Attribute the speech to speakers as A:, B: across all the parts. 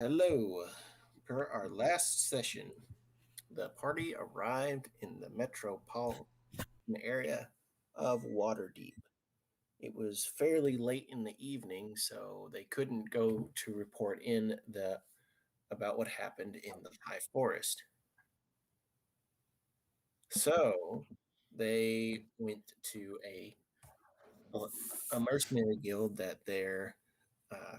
A: Hello. Per our last session, the party arrived in the metropolitan area of Waterdeep. It was fairly late in the evening, so they couldn't go to report in the about what happened in the High Forest. So they went to a mercenary guild that their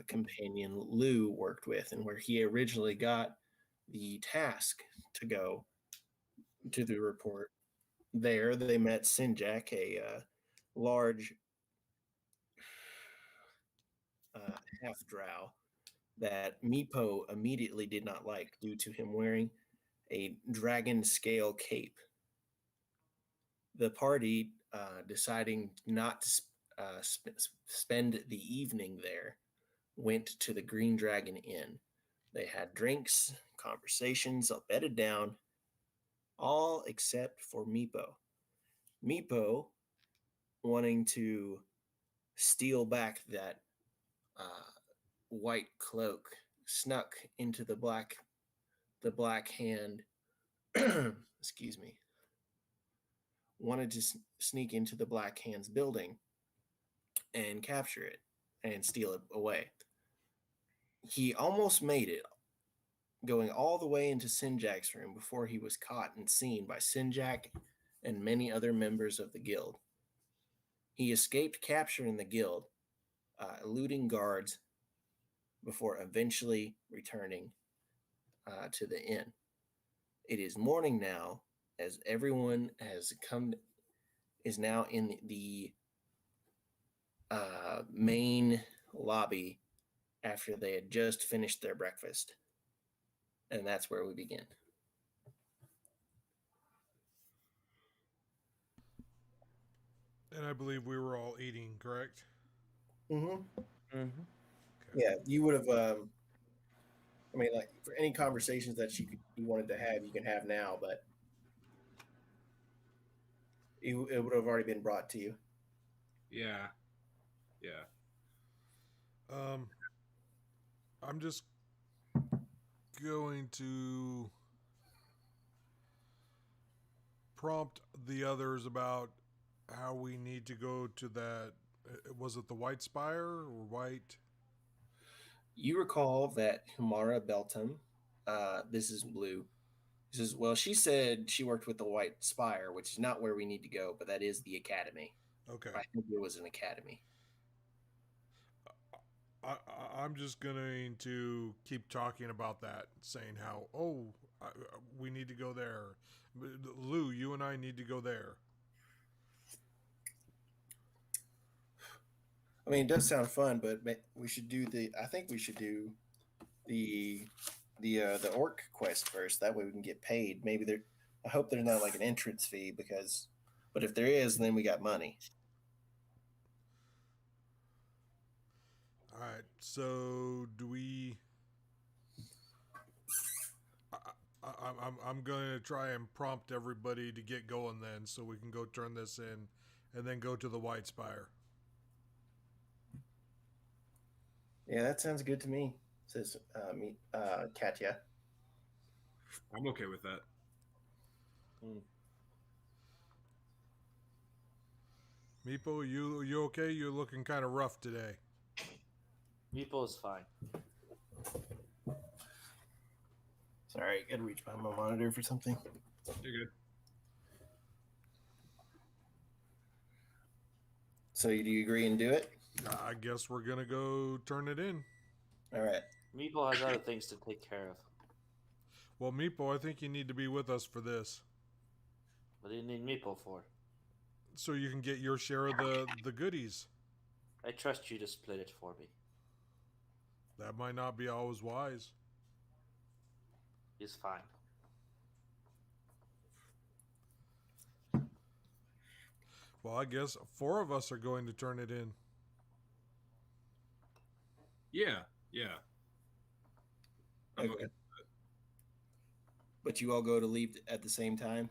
A: companion Lou worked with, and where he originally got the task to go to the report. There, they met Sinjak, a large half drow that Meepo immediately did not like due to him wearing a dragon scale cape. The party, deciding not to spend the evening there, went to the Green Dragon Inn. They had drinks, conversations, all bedded down, all except for Meepo. Meepo, wanting to steal back that uh, white cloak, snuck into the black hand. Excuse me. Wanted to sneak into the Black Hand's building and capture it and steal it away. He almost made it, going all the way into Sinjak's room before he was caught and seen by Sinjak and many other members of the guild. He escaped capture in the guild, eluding guards before eventually returning to the inn. It is morning now, as everyone is now in the main lobby after they had just finished their breakfast. And that's where we begin.
B: And I believe we were all eating, correct?
A: Mm-hmm.
C: Mm-hmm.
B: Okay.
A: Yeah, you would have. I mean, like for any conversations that you wanted to have, you can have now, but it would have already been brought to you.
C: Yeah. Yeah.
B: Um, I'm just going to prompt the others about how we need to go to that. Was it the White Spire or White?
A: You recall that Humara Beltum, this is Blue. This is well. She said she worked with the White Spire, which is not where we need to go, but that is the academy.
B: Okay.
A: I think it was an academy.
B: I'm just going to keep talking about that, saying how, we need to go there. Lou, you and I need to go there.
A: I mean, it does sound fun, but we should do the. I think we should do the the orc quest first. That way we can get paid. Maybe there. I hope there's not like an entrance fee because, but if there is, then we got money.
B: All right. So do we? I'm going to try and prompt everybody to get going then, so we can go turn this in, and then go to the White Spire.
A: Yeah, that sounds good to me. Says Katya.
C: I'm okay with that.
A: Mm.
B: Meepo, you okay? You're looking kind of rough today.
D: Meeple is fine.
A: Sorry, I gotta reach behind my monitor for something.
C: You're good.
A: So, do you agree and do it?
B: I guess we're gonna go turn it in.
A: All right.
D: Meeple has other things to take care of.
B: Well, Meepo, I think you need to be with us for this,
D: What do you need Meeple for?
B: so you can get your share of the goodies.
D: I trust you to split it for me.
B: That might not be always wise.
D: He's fine.
B: Well, I guess four of us are going to turn it in.
C: Yeah. Yeah. I'm
A: Okay.
C: okay.
A: But you all go to leave at the same time.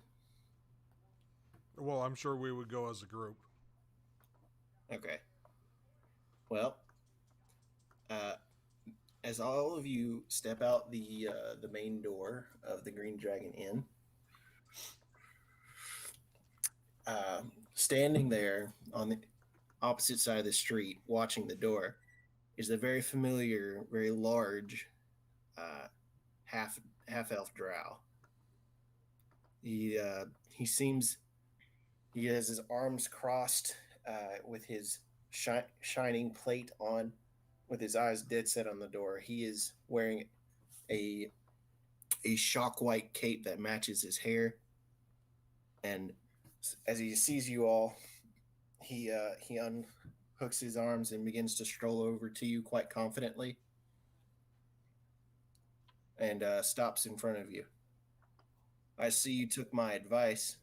B: Well, I'm sure we would go as a group.
A: Okay. Well, uh, as all of you step out the main door of the Green Dragon Inn, standing there on the opposite side of the street, watching the door, is a very familiar, very large half elf drow. He seems he has his arms crossed with his shining plate on, with his eyes dead set on the door. He is wearing a shock white cape that matches his hair, and as he sees you all, he unhooks his arms and begins to stroll over to you quite confidently, and stops in front of you. I see you took my advice.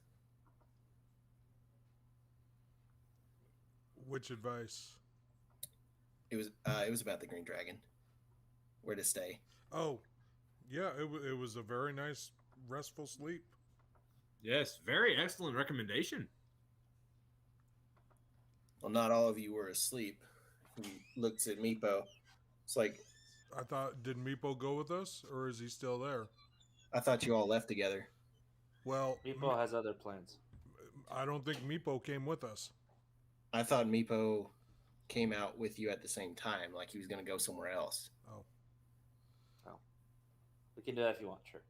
B: Which advice?
A: It was about the Green Dragon, where to stay.
B: Oh, yeah, it was a very nice, restful sleep.
C: Yes, very excellent recommendation.
A: Well, not all of you were asleep. He looks at Meepo. It's like,
B: I thought, did Meepo go with us, or is he still there?
A: I thought you all left together.
B: Well,
D: Meepo has other plans.
B: I don't think Meepo came with us.
A: I thought Meepo came out with you at the same time, like he was going to go somewhere else.
B: Oh,
D: We can do that if you want, sure.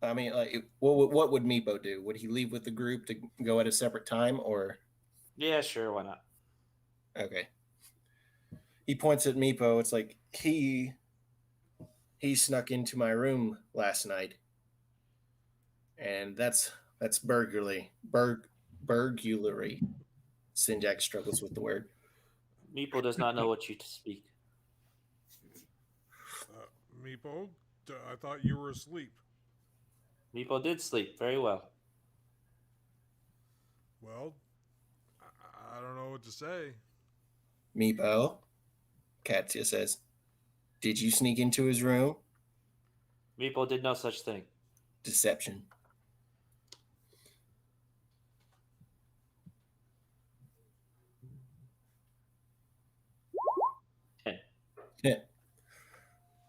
A: I mean, like, what would Meepo do? Would he leave with the group to go at a separate time, or?
D: Yeah, sure, why not?
A: Okay. He points at Meepo. It's like he snuck into my room last night, and that's burglary. Burglary. Sinjak struggles with the word.
D: Meepo does not know what you speak.
B: Meepo, I thought you were asleep.
D: Meepo did sleep very well.
B: Well, I don't know what to say.
A: Meepo, Katya says, did you sneak into his room?
D: Meepo did no such thing.
A: Deception. Yeah.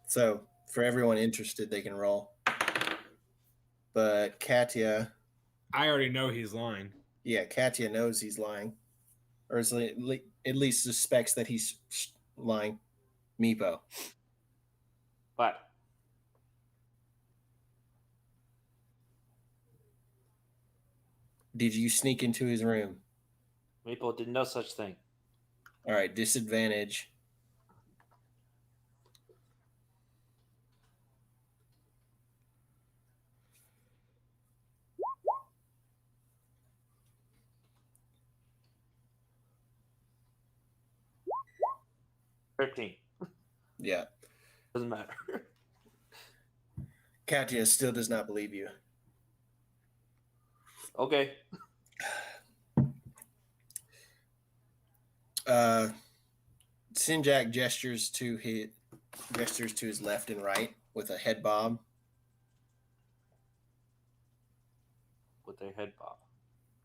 A: So, for everyone interested, they can roll. But Katya,
C: I already know he's lying.
A: yeah, Katya knows he's lying, or at least suspects that he's lying. Meepo.
D: But
A: Did you sneak into his room?
D: Meepo did no such thing.
A: All right, disadvantage.
D: $13.
A: Yeah.
D: Doesn't matter.
A: Katya still does not believe you.
D: Okay.
A: Sinjak gestures to his left and right with a head bob.
D: With their head bob.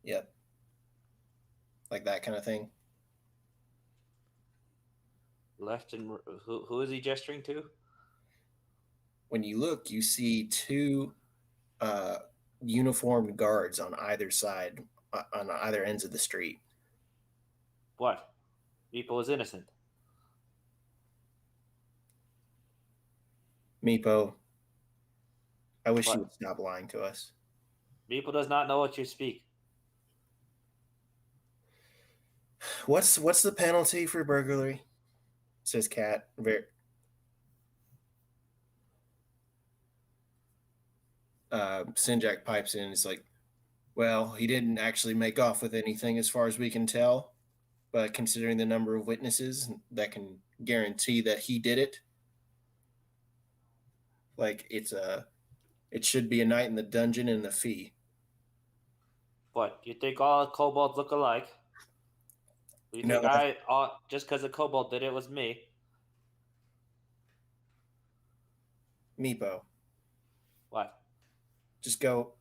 A: Yep. Like that kind of thing.
D: Left and who is he gesturing to?
A: When you look, you see two uniformed guards on either side, on either ends of the street.
D: What? Meepo is innocent.
A: Meepo, I wish
D: What?
A: you would stop lying to us.
D: Meepo does not know what you speak.
A: What's the penalty for burglary? Says Kat. Sinjak pipes in. It's like, well, he didn't actually make off with anything as far as we can tell, but considering the number of witnesses that can guarantee that he did it, like it should be a night in the dungeon and the fee.
D: What? You think all kobolds look alike? You
A: No,
D: think just because a kobold did it was me?
A: Meepo,
D: What?
A: just go.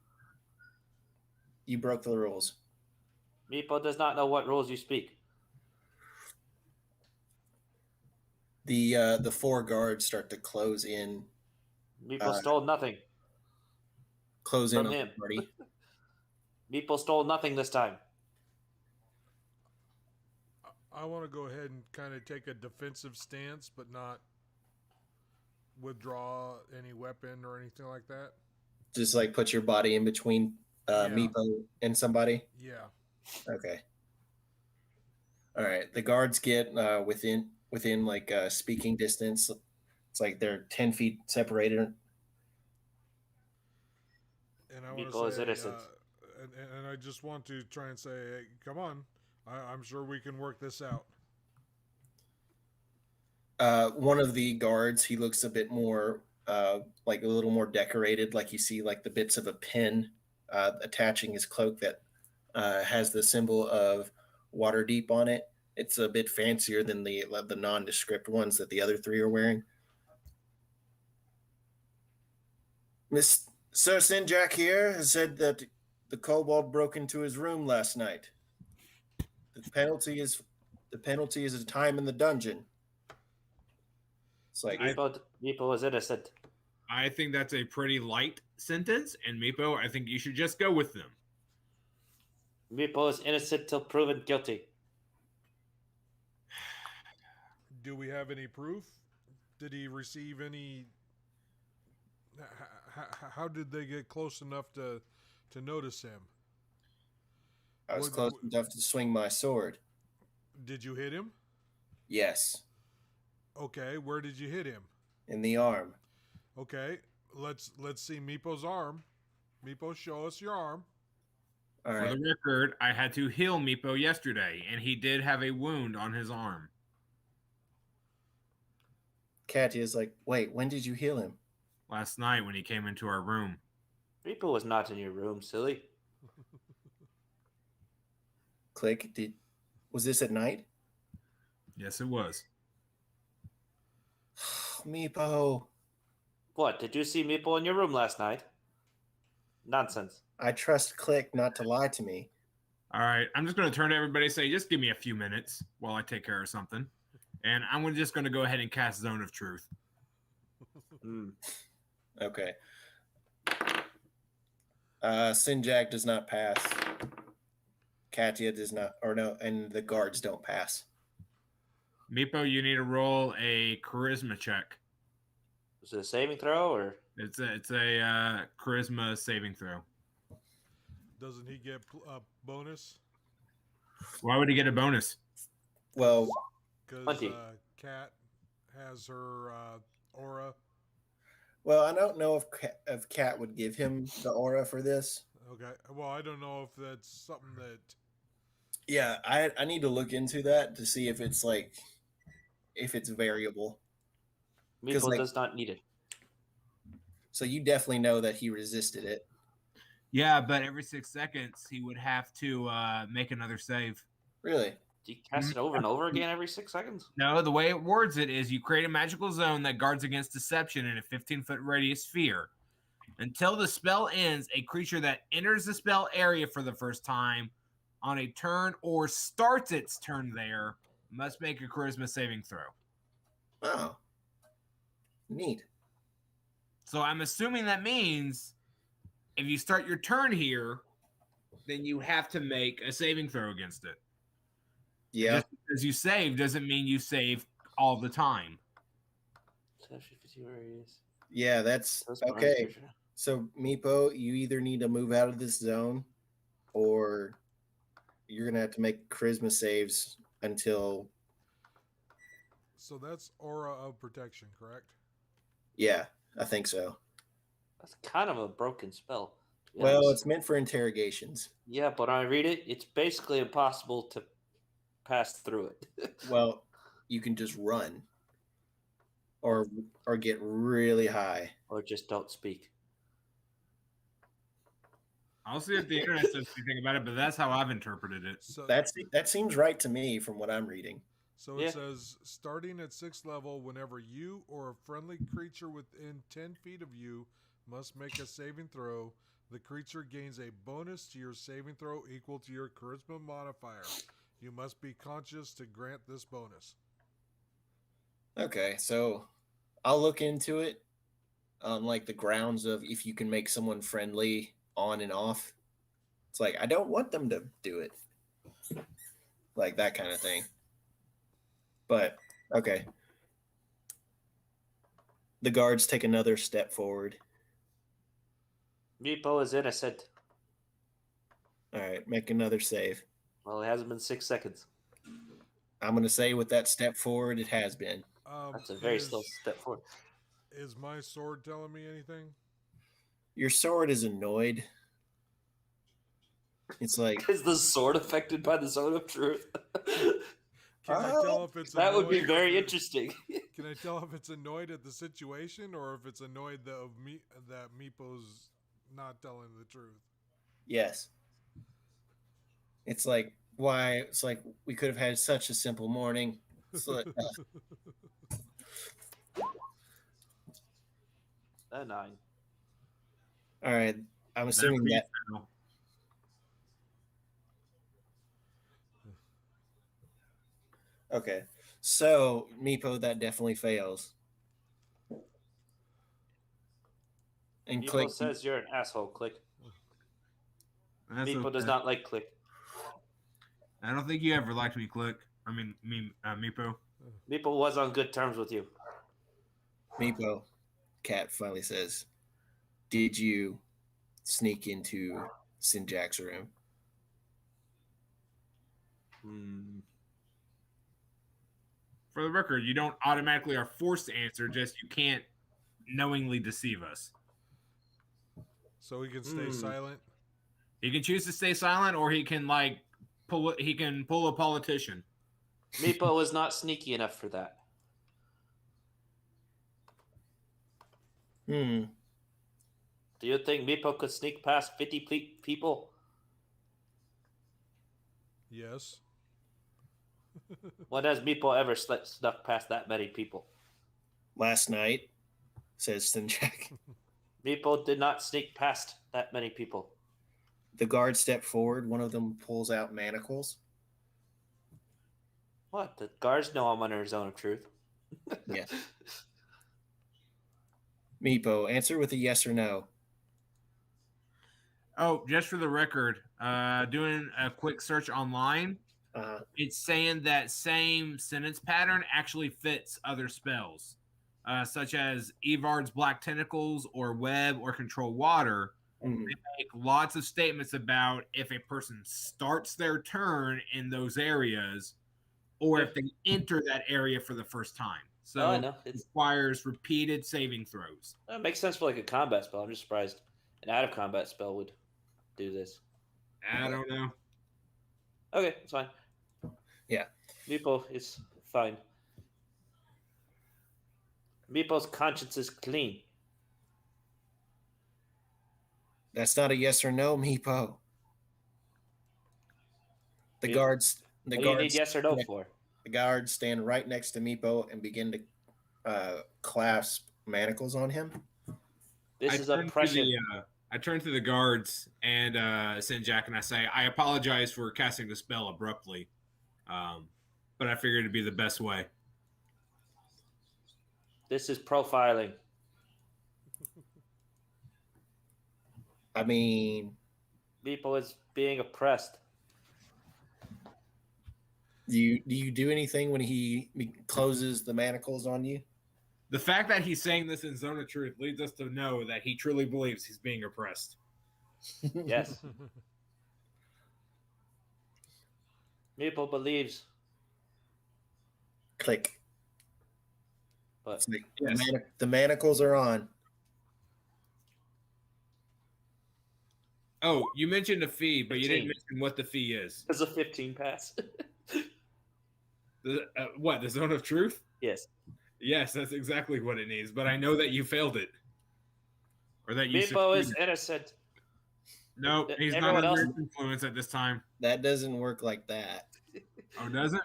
A: You broke the rules.
D: Meepo does not know what rules you speak.
A: The four guards start to close in
D: Meepo stole nothing
A: on
D: from him.
A: the party.
D: Meepo stole nothing this time.
B: I want to go ahead and kind of take a defensive stance, but not withdraw any weapon or anything like that.
A: Just like put your body in between
B: Yeah.
A: Meepo and somebody.
B: Yeah.
A: Okay. All right. The guards get within like speaking distance. It's like they're 10 feet separated.
B: And I want
D: Meepo
B: to
D: is
B: say,
D: innocent.
B: and I just want to try and say, hey, come on, I'm sure we can work this out.
A: One of the guards, he looks a bit more like a little more decorated, like you see like the bits of a pin attaching his cloak that has the symbol of Waterdeep on it. It's a bit fancier than the nondescript ones that the other three are wearing. Miss Sir Sinjak here has said that the kobold broke into his room last night. The penalty is a time in the dungeon. It's like
D: Meepo is innocent.
C: I think that's a pretty light sentence, and Meepo, I think you should just go with them.
D: Meepo is innocent till proven guilty.
B: Do we have any proof? Did he receive any? How did they get close enough to notice him?
A: I was close enough to swing my sword.
B: Did you hit him?
A: Yes,
B: Okay, where did you hit him?
A: in the arm.
B: Okay, let's see Meepo's arm. Meepo, show us your arm.
A: All
C: For
A: right.
C: the record, I had to heal Meepo yesterday, and he did have a wound on his arm.
A: Katya's like, wait, when did you heal him?
C: Last night when he came into our room.
D: Meepo was not in your room, silly.
A: Click. Was this at night?
C: Yes, it was.
A: Meepo,
D: What? Did you see Meepo in your room last night? Nonsense.
A: I trust Click not to lie to me.
C: All right, I'm just going to turn to everybody and say, just give me a few minutes while I take care of something. And I'm just going to go ahead and cast Zone of Truth.
A: Okay. Sinjak does not pass. Katya does not, or no, and the guards don't pass.
C: Meepo, you need to roll a charisma check.
D: Was it a saving throw or?
C: It's a charisma saving throw.
B: Doesn't he get a bonus?
C: Why would he get a bonus?
A: Well,
B: Because
D: 20.
B: Kat has her aura.
A: I don't know if Kat would give him the aura for this.
B: Okay. Well, I don't know if that's something that.
A: Yeah, I need to look into that to see if it's like if it's variable.
D: Meepo
A: like-
D: does not need it.
A: So you definitely know that he resisted it.
C: Yeah, but every 6 seconds he would have to make another save.
A: Really?
D: Do you cast it over and over again every 6 seconds?
C: No, the way it words it is you create a magical zone that guards against deception in a 15-foot radius sphere. Until the spell ends, a creature that enters the spell area for the first time on a turn or starts its turn there must make a charisma saving throw.
A: Oh, neat.
C: So I'm assuming that means if you start your turn here, then you have to make a saving throw against it.
A: Yeah.
C: Just because you save doesn't mean you save all the time.
A: Yeah, that's okay. So Meepo, you either need to move out of this zone or you're gonna have to make charisma saves until
B: So that's aura of protection, correct?
A: yeah, I think so.
D: That's kind of a broken spell. to be
A: Well,
D: honest.
A: it's meant for interrogations.
D: Yeah, but when I read it, it's basically impossible to pass through it.
A: Well, you can just run or get really high.
D: Or just don't speak.
C: I'll see if the internet says anything about it, but that's how I've interpreted it.
B: So
A: That seems right to me from what I'm reading.
B: So
D: Yeah.
B: it says, starting at 6th level, whenever you or a friendly creature within 10 feet of you must make a saving throw, the creature gains a bonus to your saving throw equal to your charisma modifier. You must be conscious to grant this bonus.
A: Okay, so I'll look into it on like the grounds of if you can make someone friendly on and off. It's like I don't want them to do it, like that kind of thing. But okay, the guards take another step forward.
D: Meepo is innocent.
A: All right, make another save.
D: Well, it hasn't been 6 seconds.
A: I'm gonna say with that step forward, it has been.
D: That's a very slow step forward.
B: Is my sword telling me anything?
A: Your sword is annoyed. It's like
D: Is the sword affected by the zone of truth?
B: Can I tell if it's
D: That would be
B: annoyed
D: very
B: at the-
D: interesting.
B: Can I tell if it's annoyed at the situation or if it's annoyed that Meepo's not telling the truth?
A: yes. It's like why? It's like we could have had such a simple morning. It's like,
D: A 9.
A: all right, I'm assuming that.
C: Fail.
A: Okay, so Meepo, that definitely fails. And
D: Meepo
A: click.
D: says you're an asshole. Click.
C: That's
D: Meepo does
C: okay.
D: not like click.
C: I don't think you ever liked me, Click. I mean, Meepo.
D: Meepo was on good terms with you.
A: Meepo, Cat finally says, "Did you sneak into Sinjak's room?"
C: For the record, you don't automatically are forced to answer. Just you can't knowingly deceive us.
B: So he can stay silent.
C: He can choose to stay silent, or he can like pull. He can pull a politician.
D: Meepo was not sneaky enough for that.
A: Hmm.
D: Do you think Meepo could sneak past 50 people?
B: Yes.
D: When has Meepo ever snuck past that many people?
A: Last night, says Sinjak.
D: Meepo did not sneak past that many people.
A: The guards step forward. One of them pulls out manacles.
D: What? The guards know I'm under a zone of truth.
A: Yes. Meepo, answer with a yes or no.
C: Oh, just for the record, doing a quick search online, it's saying that same sentence pattern actually fits other spells, such as Evard's Black Tentacles or Web or Control Water. They make lots of statements about if a person starts their turn in those areas or if they enter that area for the first time. So
D: I know.
C: it requires repeated saving throws.
D: That makes sense for like a combat spell. I'm just surprised an out of combat spell would do this.
C: I don't know.
D: Okay, it's fine.
A: Yeah.
D: Meepo is fine. Meepo's conscience is clean.
A: That's not a yes or no, Meepo. The guards. The
D: What do you
A: guards.
D: need yes or no for?
A: The guards stand right next to Meepo and begin to clasp manacles on him.
D: This is oppression.
C: I turn to the guards and Sinjak and I say, I apologize for casting the spell abruptly, but I figured it'd be the best way.
D: This is profiling.
A: I mean,
D: Meepo is being oppressed.
A: do you do anything when he closes the manacles on you?
C: The fact that he's saying this in Zone of Truth leads us to know that he truly believes he's being oppressed.
D: Yes. Meepo believes.
A: Click.
D: But
A: It's like,
C: Yes.
A: the manacles are on.
C: Oh, you mentioned a fee, but you didn't
D: 15.
C: mention what the fee is.
D: it's a 15 pass.
C: What, the Zone of Truth?
D: Yes.
C: Yes, that's exactly what it needs, but I know that you failed it. Or that you
D: Meepo is
C: succeeded.
D: innocent.
C: No, he's not
D: Everyone
C: under
D: else-
C: influence at this time.
A: That doesn't work like that.
C: Oh, does it?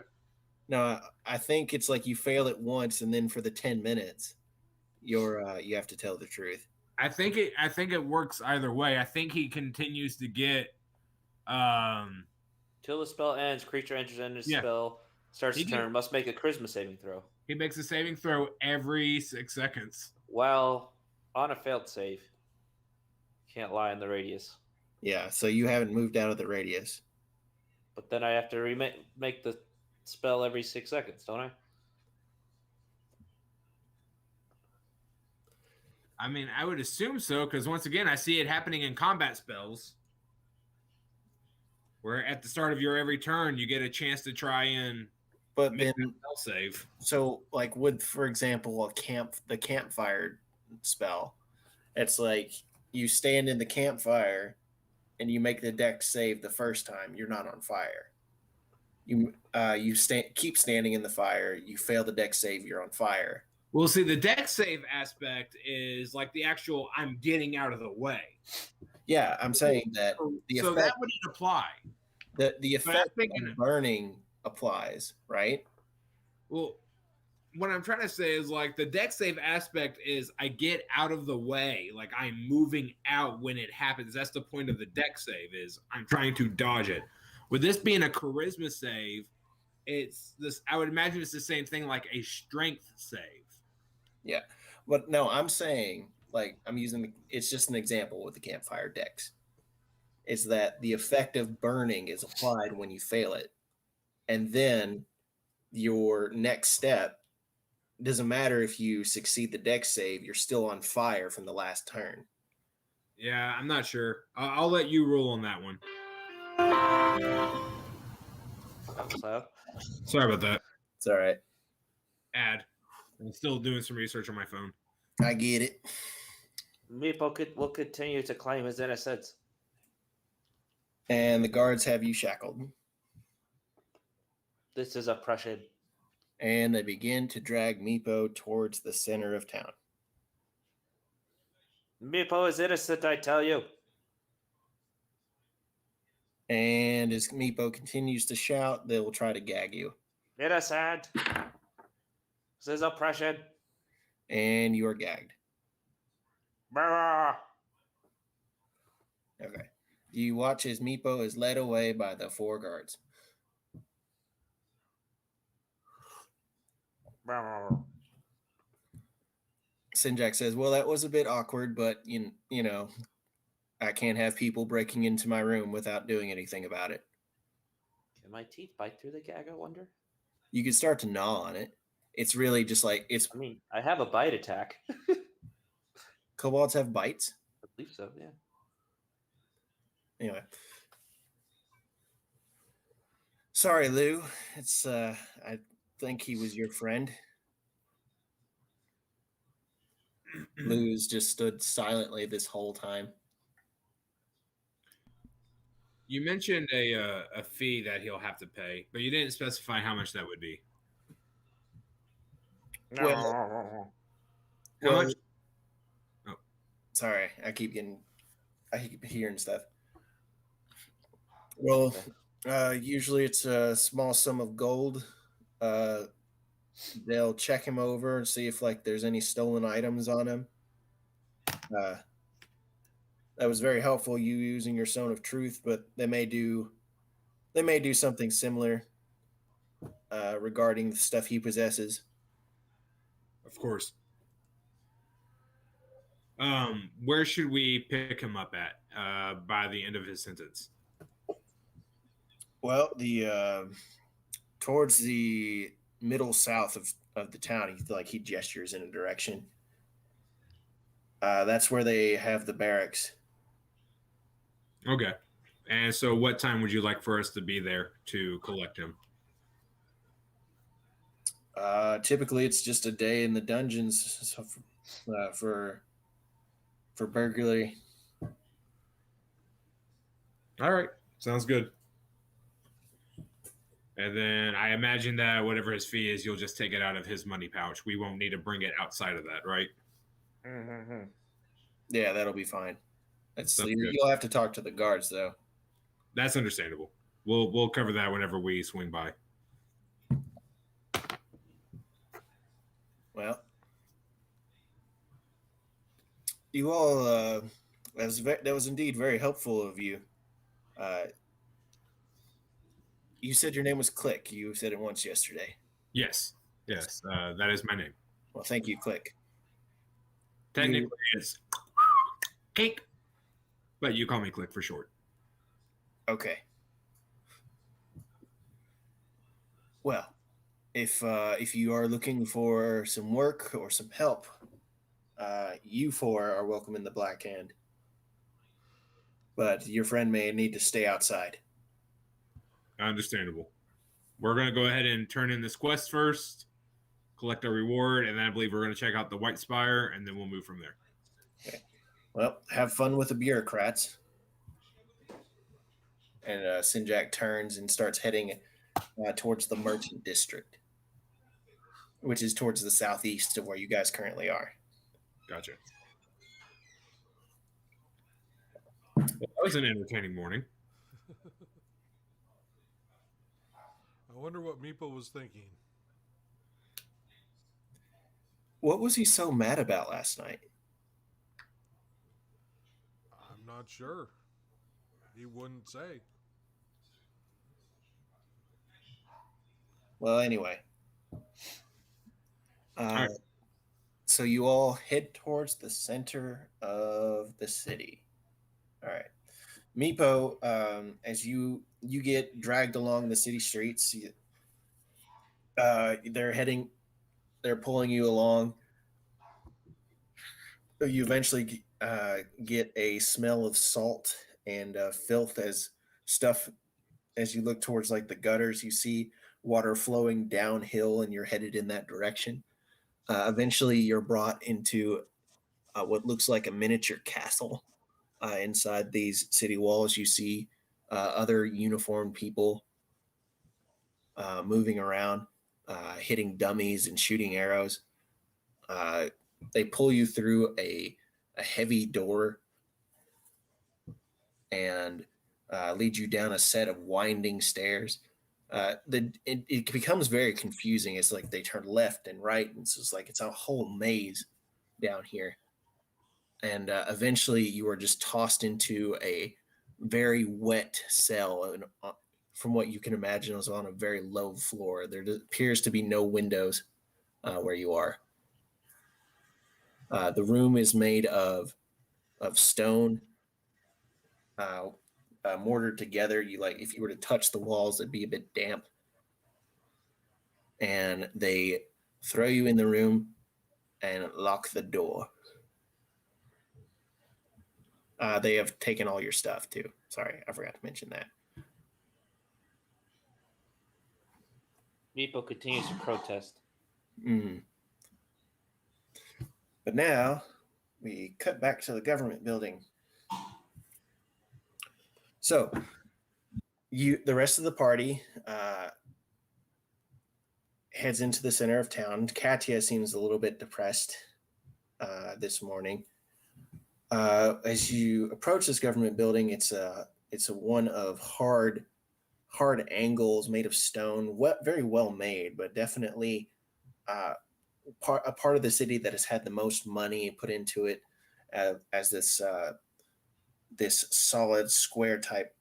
A: No, I think it's like you fail it once, and then for the 10 minutes, you have to tell the truth.
C: I think it works either way. I think he continues to get
D: Till the spell ends, creature enters into
C: Yeah.
D: spell, starts
C: He
D: the
C: did-
D: turn, must make a charisma saving throw.
C: He makes a saving throw every 6 seconds.
D: Well, on a failed save, can't lie in the radius.
A: Yeah, so you haven't moved out of the radius.
D: But then I have to make the spell every 6 seconds, don't I?
C: I mean, I would assume so, because once again, I see it happening in combat spells. Where at the start of your every turn, you get a chance to try and
A: But
C: make
A: then,
C: that spell save.
A: so like with, for example, the campfire spell, it's like you stand in the campfire and you make the dex save the first time, you're not on fire. You keep standing in the fire, you fail the dex save, you're on fire.
C: Well, see, the dex save aspect is like the actual I'm getting out of the way.
A: Yeah, I'm saying that the
C: So
A: effect,
C: that wouldn't apply.
A: the
C: But I'm
A: effect
C: thinking-
A: of burning applies, right?
C: Well, what I'm trying to say is like the dex save aspect is I get out of the way, like I'm moving out when it happens. That's the point of the dex save, is I'm trying to dodge it. With this being a charisma save, it's this. I would imagine it's the same thing like a strength save.
A: Yeah. But no, I'm saying, like, it's just an example with the campfire dex. Is that the effect of burning is applied when you fail it. And then your next step doesn't matter if you succeed the dex save, you're still on fire from the last turn.
C: Yeah, I'm not sure. I'll let you rule on that one.
D: So,
C: Sorry about that.
A: It's all right.
C: I'm still doing some research on my phone.
A: I get it.
D: Meepo will continue to claim his innocence.
A: And the guards have you shackled.
D: This is oppression.
A: And they begin to drag Meepo towards the center of town.
D: Meepo is innocent, I tell you.
A: And as Meepo continues to shout, they will try to gag you.
D: Innocent. This is oppression.
A: And you are gagged.
D: Brrr.
A: Okay. You watch as Meepo is led away by the 4 guards.
D: Brrr.
A: Sinjak says, well, that was a bit awkward, but you know, I can't have people breaking into my room without doing anything about it.
D: Can my teeth bite through the gag, I wonder?
A: You can start to gnaw on it. It's really just like,
D: I mean, I have a bite attack.
A: kobolds have bites.
D: I believe so, yeah.
A: Anyway. Sorry, Lou. It's I think he was your friend. Lou's just stood silently this whole time.
C: You mentioned a fee that he'll have to pay, but you didn't specify how much that would be.
A: Well,
C: How much?
A: Sorry, I keep hearing stuff. Well, usually it's a small sum of gold. They'll check him over and see if like there's any stolen items on him. That was very helpful, you using your Stone of Truth, but they may do something similar regarding the stuff he possesses.
C: Of course. Where should we pick him up at by the end of his sentence?
A: Well, the towards the middle south of the town, he gestures in a direction. That's where they have the barracks.
C: Okay. And so what time would you like for us to be there to collect him?
A: Typically, it's just a day in the dungeons for burglary.
C: All right. Sounds good. And then I imagine that whatever his fee is, you'll just take it out of his money pouch. We won't need to bring it outside of that, right?
D: Mm-hmm.
A: Yeah, that'll be fine.
C: Sounds good.
A: You'll have to talk to the guards, though.
C: That's understandable. We'll cover that whenever we swing by.
A: Well, you all that was indeed very helpful of you. You said your name was Click. You said it once yesterday.
C: Yes. Yes, that is my name.
A: Well, thank you, Click.
C: Technically, it's Cake, but you call me Click for short.
A: Okay. Well, if you are looking for some work or some help, you four are welcome in the Black Hand. But your friend may need to stay outside.
C: Understandable. We're going to go ahead and turn in this quest first, collect our reward, and then I believe we're going to check out the White Spire, and then we'll move from there.
A: Okay. Well, have fun with the bureaucrats. And Sinjak turns and starts heading towards the Merchant District, which is towards the southeast of where you guys currently are.
C: Gotcha. Well, that was an entertaining morning.
B: I wonder what Meepo was thinking.
A: What was he so mad about last night?
B: I'm not sure. He wouldn't say.
A: Well, anyway.
C: right.
A: So you all head towards the center of the city. All right. Meepo, as you get dragged along the city streets, they're pulling you along. You eventually get a smell of salt and filth as you look towards like the gutters. You see water flowing downhill, and you're headed in that direction. Eventually, you're brought into what looks like a miniature castle. Inside these city walls, you see other uniformed people moving around, hitting dummies and shooting arrows. They pull you through a heavy door and lead you down a set of winding stairs. It becomes very confusing. It's like they turn left and right, and it's like it's a whole maze down here. And eventually, you are just tossed into a very wet cell, and from what you can imagine, it was on a very low floor. There appears to be no windows where you are. The room is made of stone, mortared together. If you were to touch the walls, it'd be a bit damp. And they throw you in the room and lock the door. They have taken all your stuff too. Sorry, I forgot to mention that.
D: Meepo continues to protest.
A: Mm. But now we cut back to the government building. So the rest of the party heads into the center of town. Katya seems a little bit depressed this morning. As you approach this government building, it's a one of hard angles made of stone, very well made, but definitely a part of the city that has had the most money put into it as this solid square type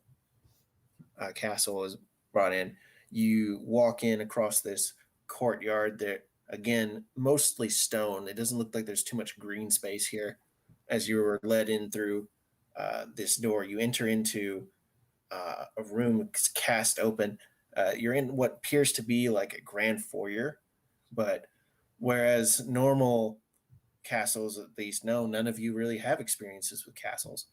A: castle is brought in. You walk in across this courtyard there, again, mostly stone. It doesn't look like there's too much green space here. As you were led in through this door, you enter into a room cast open. You're in what appears to be like a grand foyer, but whereas normal castles, at least, none of you really have experiences with castles.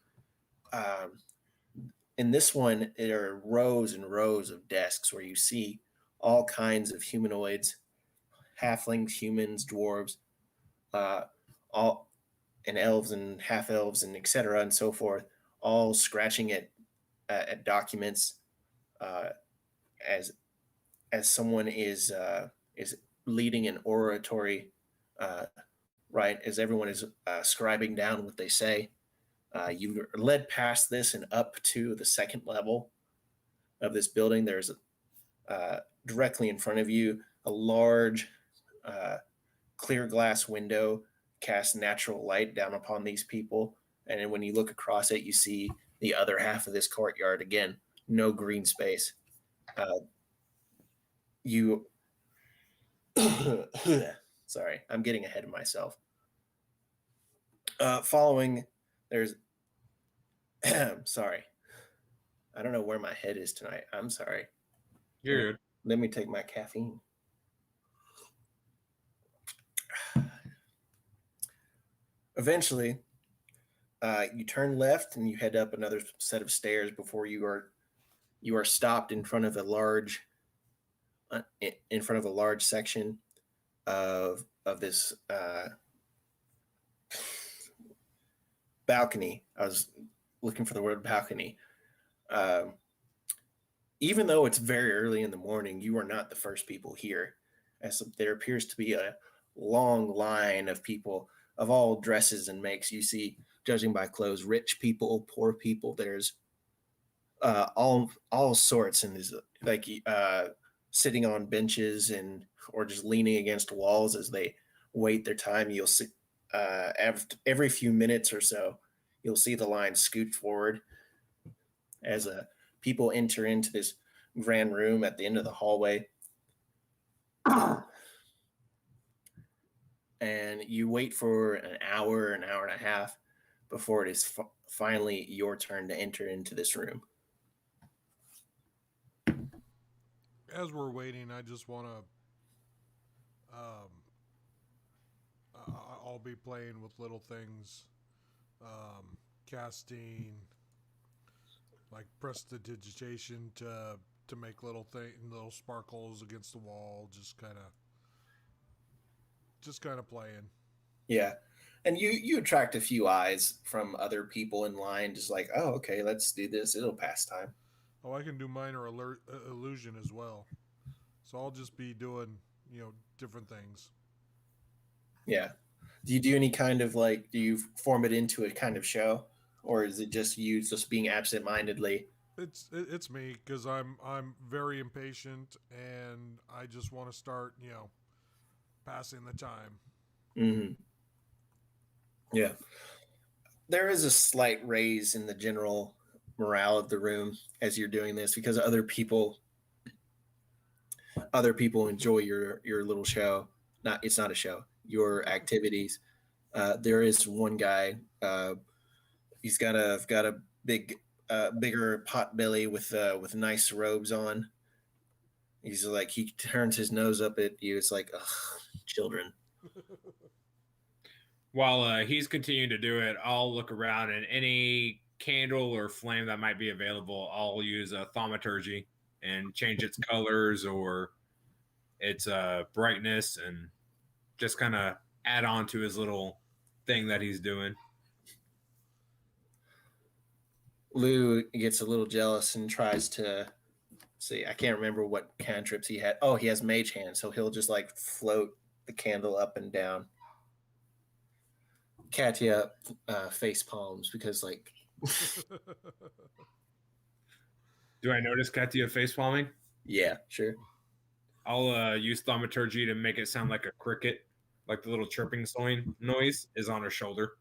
A: In this one, there are rows and rows of desks where you see all kinds of humanoids, halflings, humans, dwarves, all and elves and half elves and etc. and so forth, all scratching at documents as someone is leading an oratory, right? As everyone is scribing down what they say. You are led past this and up to the second level of this building. There's directly in front of you a large clear glass window casts natural light down upon these people. And then when you look across it, you see the other half of this courtyard. Again, no green space. You Sorry, I'm getting ahead of myself. Following, there's. Sorry. I don't know where my head is tonight. I'm sorry.
C: You're good.
A: Let me take my caffeine. Eventually, you turn left and you head up another set of stairs before you are stopped in front of a large section of this balcony. I was looking for the word balcony. Even though it's very early in the morning, you are not the first people here, as there appears to be a long line of people of all dresses and makes. You see, judging by clothes, rich people, poor people. There's all sorts, and there's like sitting on benches and or just leaning against walls as they wait their time. You'll see every few minutes or so, you'll see the line scoot forward as people enter into this grand room at the end of the hallway. And you wait for an hour and a half before it is finally your turn to enter into this room.
B: As we're waiting, I just want to. I'll be playing with little things, casting, like prestidigitation to make little sparkles against the wall. Just kind of playing.
A: Yeah. And you attract a few eyes from other people in line, just like, oh, okay, let's do this. It'll pass time.
B: Oh, I can do minor illusion as well. So I'll just be doing, different things.
A: Yeah. Do you do any kind of do you form it into a kind of show, or is it just you just being absent-mindedly?
B: It's me because I'm very impatient and I just want to start, passing the time.
A: Mm-hmm. Yeah. There is a slight raise in the general morale of the room as you're doing this because other people enjoy your little show. It's not a show. Your activities. There is one guy. He's got a bigger pot belly with nice robes on. He's like, he turns his nose up at you. It's like, ugh, children.
C: While he's continuing to do it, I'll look around and any candle or flame that might be available, I'll use a thaumaturgy and change its colors or its brightness and just kind of add on to his little thing that he's doing.
A: Lou gets a little jealous and tries to see. I can't remember what cantrips he had. Oh, he has mage hand, so he'll just float the candle up and down. Katya face palms because
C: Do I notice Katya face palming?
A: Yeah, sure.
C: I'll use thaumaturgy to make it sound like a cricket, like the little chirping noise is on her shoulder.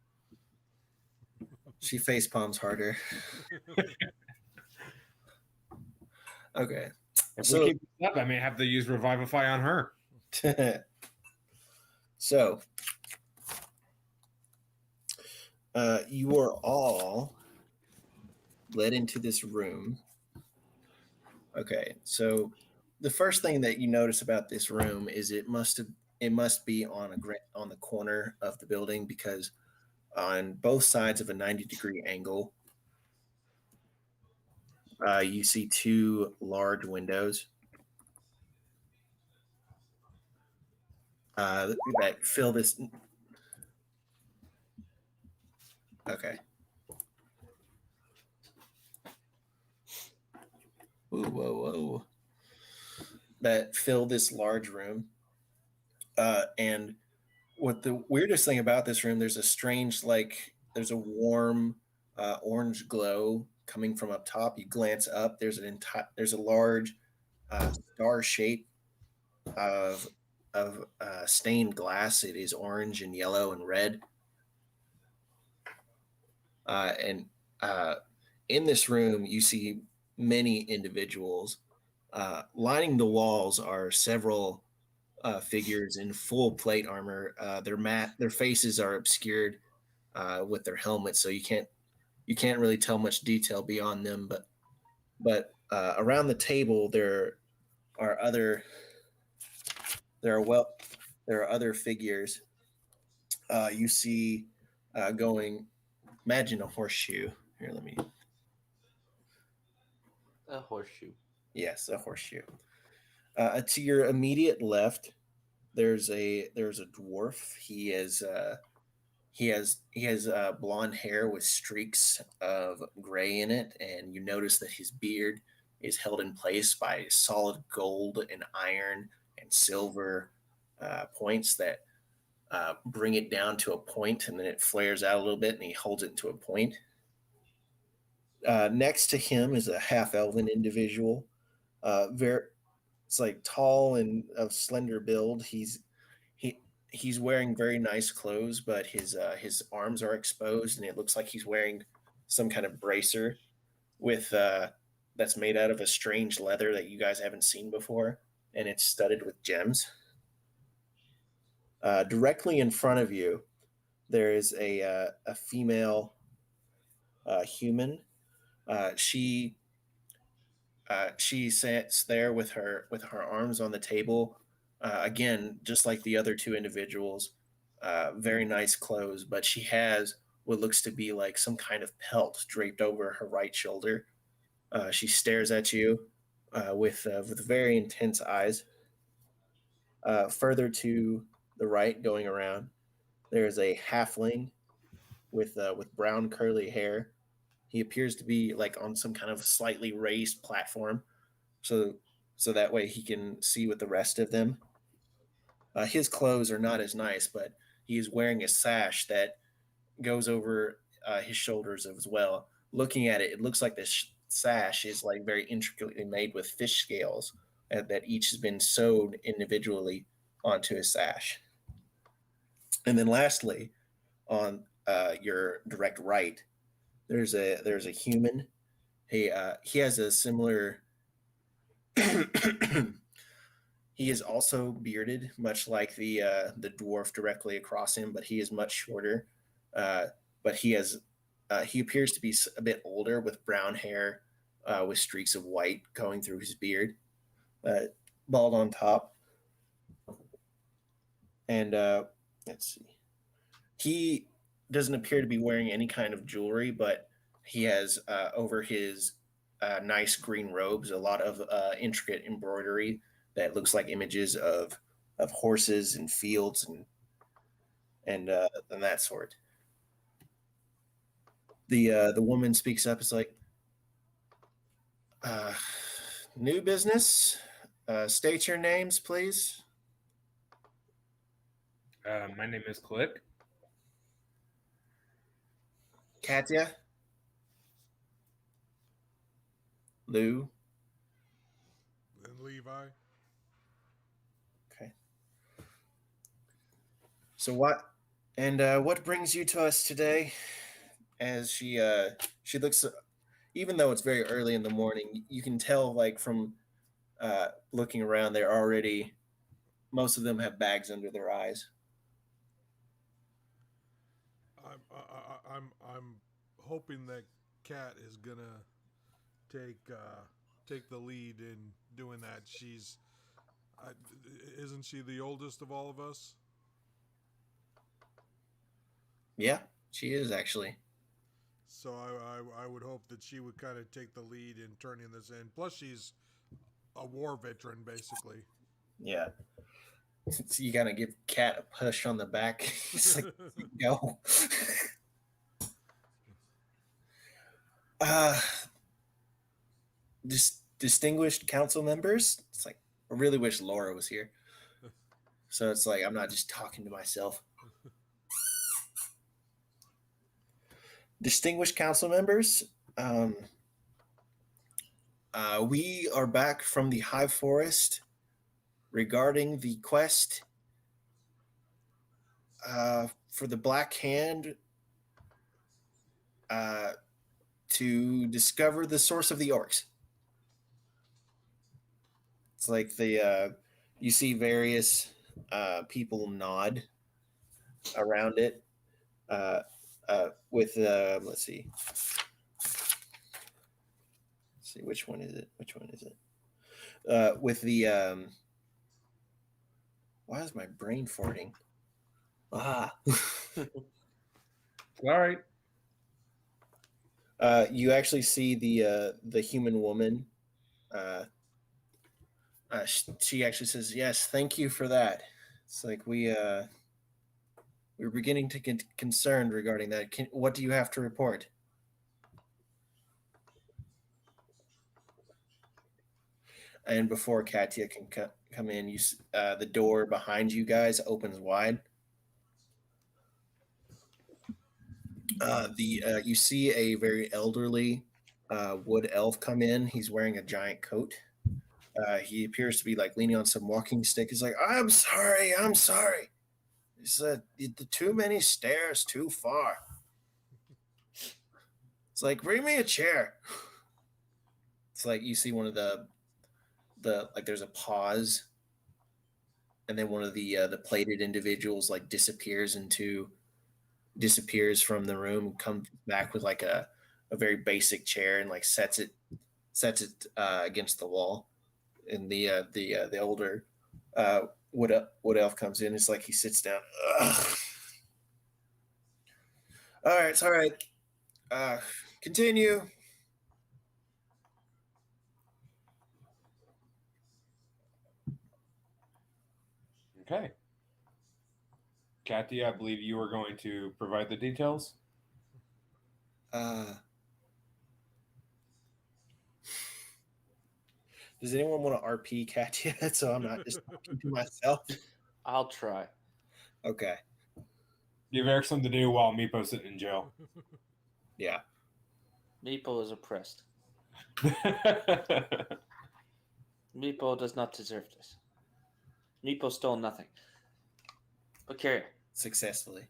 A: She face palms harder. Okay.
C: If we keep this up, I may have to use Revivify on her.
A: So, you are all led into this room. Okay, so the first thing that you notice about this room is it must be on the corner of the building because on both sides of a 90-degree angle, you see two large windows that fill this. Okay. Whoa. That fill this large room. And what the weirdest thing about this room, there's a strange, there's a warm orange glow coming from up top. You glance up, there's a large star shape of stained glass. It is orange and yellow and red. And in this room, you see many individuals. Lining the walls are several figures in full plate armor. Their faces are obscured with their helmets, so you can't really tell much detail beyond them. But around the table are other there are well there are other figures. You see going. Imagine a horseshoe. Here, let me.
D: A horseshoe.
A: Yes, a horseshoe. To your immediate left, there's a dwarf. He has blonde hair with streaks of gray in it, and you notice that his beard is held in place by solid gold and iron and silver points that bring it down to a point, and then it flares out a little bit, and he holds it to a point. Next to him is a half elven individual. Very, it's like tall and of slender build. He he's wearing very nice clothes, but his arms are exposed, and it looks like he's wearing some kind of bracer with that's made out of a strange leather that you guys haven't seen before, and it's studded with gems. Directly in front of you, there is a female human. She she sits there with her arms on the table. Again, just like the other two individuals, very nice clothes, but she has what looks to be like some kind of pelt draped over her right shoulder. She stares at you with very intense eyes. Further to the right, going around, there is a halfling with brown curly hair. He appears to be like on some kind of slightly raised platform, so so that way he can see with the rest of them. His clothes are not as nice, but he is wearing a sash that goes over his shoulders as well. Looking at it, it looks like this sash is like very intricately made with fish scales that each has been sewed individually onto his sash. And then lastly, on your direct right, there's a human. He has a similar. He is also bearded, much like the dwarf directly across him, but he is much shorter. Uh, but he appears to be a bit older, with brown hair, with streaks of white going through his beard, uh, bald on top, and let's see. He doesn't appear to be wearing any kind of jewelry, but he has over his nice green robes a lot of intricate embroidery that looks like images of horses and fields and that sort. The woman speaks up. It's like, uh, new business. State your names, please.
C: My name is Click.
A: Katya, Lou.
B: And Levi.
A: Okay. So what brings you to us today? As she looks, even though it's very early in the morning, you can tell like from looking around, they're already most of them have bags under their eyes.
B: I'm hoping that Kat is gonna take take the lead in doing that. Isn't she the oldest of all of us?
A: Yeah, she is actually.
B: So I would hope that she would kind of take the lead in turning this in. Plus, she's a war veteran, basically.
A: Yeah. So you gotta give Kat a push on the back. It's like, go. uh, distinguished council members. It's like I really wish Laura was here. So it's like I'm not just talking to myself. Distinguished council members, we are back from the High Forest regarding the quest for the Black Hand uh, to discover the source of the orcs. It's like You see various people nod around it. With let's see. Let's see, which one is it? Which one is it? With the why is my brain farting? Ah.
E: All right.
A: You actually see the human woman. She actually says, "Yes, thank you for that." It's like we're beginning to get concerned regarding that. What do you have to report? And before Katya can come in, the door behind you guys opens wide. You see a very elderly wood elf come in. He's wearing a giant coat. He appears to be like leaning on some walking stick. He's like, I'm sorry. He said, the too many stairs too far. It's like, bring me a chair. It's like you see one of the like there's a pause, and then one of the plated individuals like disappears from the room and comes back with like a very basic chair and like sets it against the wall. And the older wood elf comes in. It's like he sits down. Ugh. All right, it's all right. Continue.
E: Okay. Kathy, I believe you were going to provide the details.
A: Does anyone want to RP Katya so I'm not just talking to myself?
D: I'll try.
A: Okay.
E: Give Eric something to do while Meepo's sitting in jail.
A: Yeah.
D: Meepo is oppressed. Meepo does not deserve this. Meepo stole nothing. But carry on.
A: Successfully.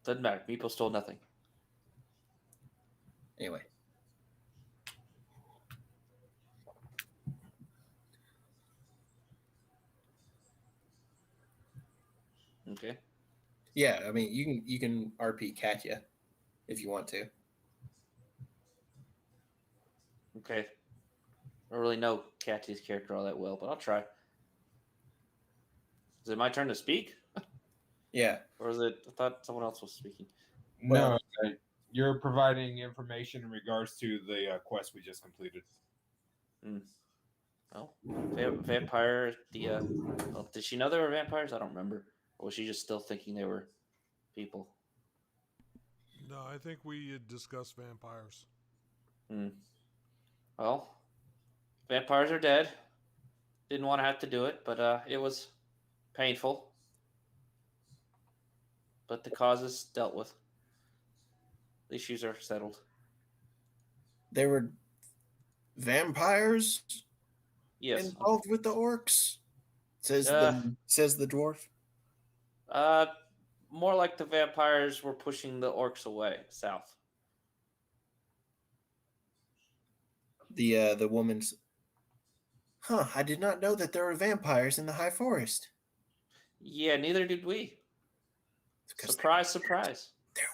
D: Doesn't matter. Meepo stole nothing.
A: Anyway.
D: Okay.
A: Yeah, I mean you can RP Katya if you want to.
D: Okay. I don't really know Katya's character all that well, but I'll try. Is it my turn to speak?
A: Yeah.
D: Or is it? I thought someone else was speaking.
E: No, you're providing information in regards to the quest we just completed.
D: Oh, vampire. Well, did she know they were vampires? I don't remember. Or was she just still thinking they were people?
B: No, I think we had discussed vampires.
D: Well, vampires are dead. Didn't want to have to do it, but it was painful. But the cause is dealt with. The issues are settled.
A: There were vampires
D: involved
A: with the orcs. Says the dwarf.
D: More like the vampires were pushing the orcs away south.
A: The woman's. Huh? I did not know that there were vampires in the high forest.
D: Yeah, neither did we. Surprise, surprise.
A: There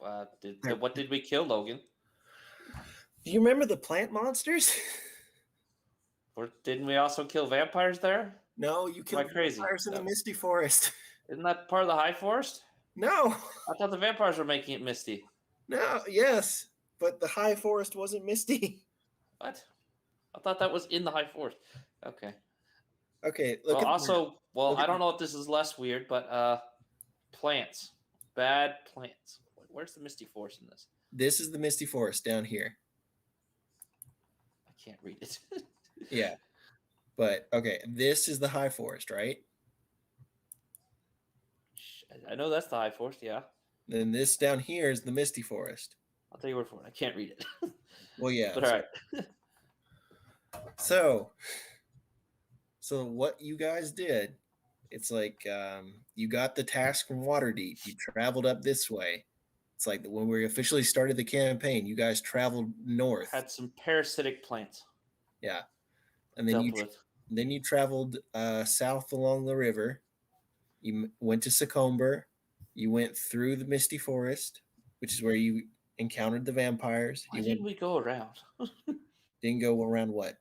A: weren't.
D: What did we kill, Logan?
A: Do you remember the plant monsters?
D: Or didn't we also kill vampires there?
A: No, you killed vampires in the Misty Forest.
D: Isn't that part of the High Forest?
A: No.
D: I thought the vampires were making it misty.
A: No, yes, but the High Forest wasn't misty.
D: What? I thought that was in the High Forest. Okay.
A: Okay.
D: I don't know if this is less weird, but plants. Bad plants. Where's the Misty Forest in this?
A: This is the Misty Forest down here.
D: I can't read it.
A: Yeah. But, okay, this is the High Forest, right?
D: I know that's the High Forest, yeah.
A: Then this down here is the Misty Forest.
D: I'll tell you where for it. I can't read it.
A: Well, yeah.
D: But all right.
A: So what you guys did, it's like you got the task from Waterdeep. You traveled up this way. It's like when we officially started the campaign, you guys traveled north.
D: Had some parasitic plants.
A: Yeah, and then
D: Dealt with.
A: then you traveled south along the river. You went to Succomber. You went through the Misty Forest, which is where you encountered the vampires.
D: Why
A: You
D: didn't we go around
A: didn't go around what?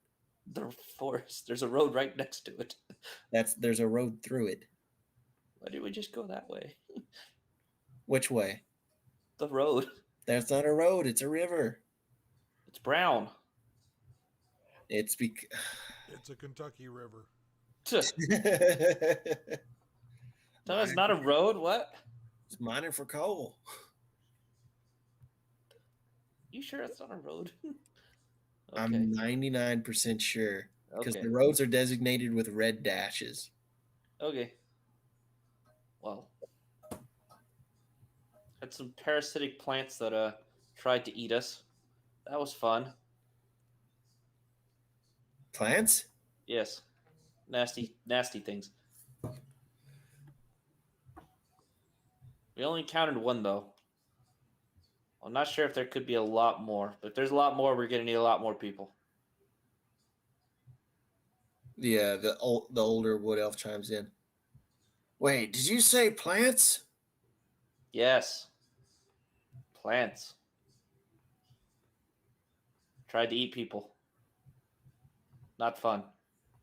D: the forest? There's a road right next to it.
A: There's a road through it.
D: Why didn't we just go that way?
A: Which way?
D: The road.
A: That's not a road. It's a river.
D: It's brown.
A: It's
B: It's a Kentucky river.
A: it's
D: No, it's not a road. What?
A: mining for coal.
D: You sure it's not a road?
A: I'm 99% sure because
D: Okay.
A: the roads are designated with red dashes.
D: Okay. Well, had some parasitic plants that tried to eat us. That was fun.
A: Plants?
D: Yes. Nasty, nasty things. We only encountered one though. I'm not sure if there could be a lot more, but if there's a lot more, we're gonna need a lot more people.
A: Yeah, the older wood elf chimes in. Wait, did you say plants?
D: Yes. Plants. Tried to eat people. Not fun.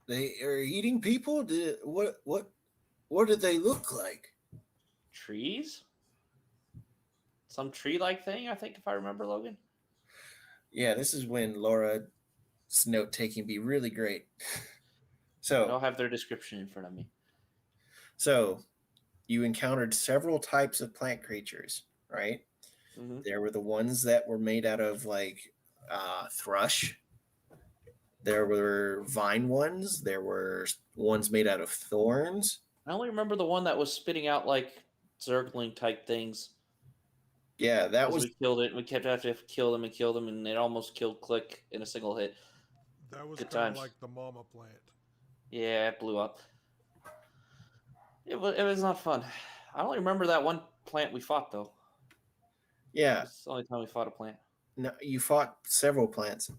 A: They are eating people? What did they look like?
D: Trees? Some tree-like thing, I think, if I remember, Logan.
A: Yeah, this is when Laura's note taking be really great.
D: I don't have their description in front of me.
A: So you encountered several types of plant creatures, right?
D: Mm-hmm.
A: There were the ones that were made out of like thrush. There were vine ones. There were ones made out of thorns.
D: I only remember the one that was spitting out like zergling type things.
A: Yeah, that
D: 'Cause
A: was
D: we killed it, and we kept having to kill them, and it almost killed Click in a single hit.
B: That was
D: Good
B: kind
D: times.
B: of like the mama plant.
D: Yeah, it blew up. It was not fun. I only remember that one plant we fought though.
A: yeah.
D: It's the only time we fought a plant.
A: No, you fought several plants.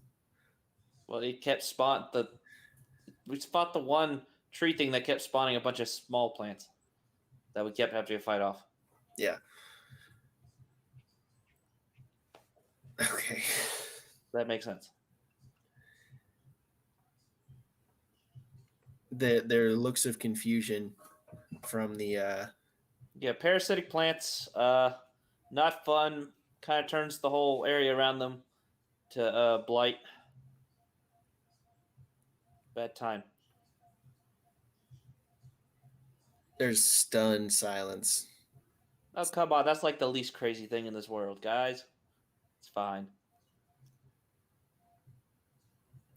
D: Well, it kept we spot the one tree thing that kept spawning a bunch of small plants that we kept having to fight off.
A: Yeah. Okay.
D: That makes sense.
A: There are looks of confusion from the
D: Yeah, parasitic plants, not fun. Kind of turns the whole area around them to blight. Bad time.
A: there's stunned silence.
D: Oh, come on. That's like the least crazy thing in this world, guys. It's fine.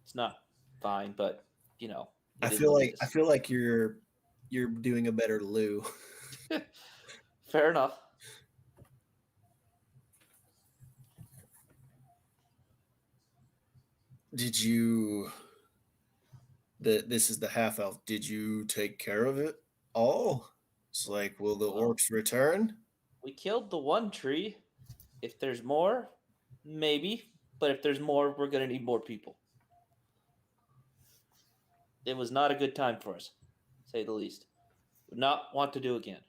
D: It's not fine, but, you know.
A: I
D: it is
A: feel
D: what it
A: like
D: is.
A: I feel like you're doing a better Lou.
D: Fair enough.
A: Did you this is the half elf. Did you take care of it all? It's like, will the orcs return?
D: We killed the one tree. If there's more, maybe. But if there's more, we're going to need more people. It was not a good time for us, to say the least. Would not want to do again.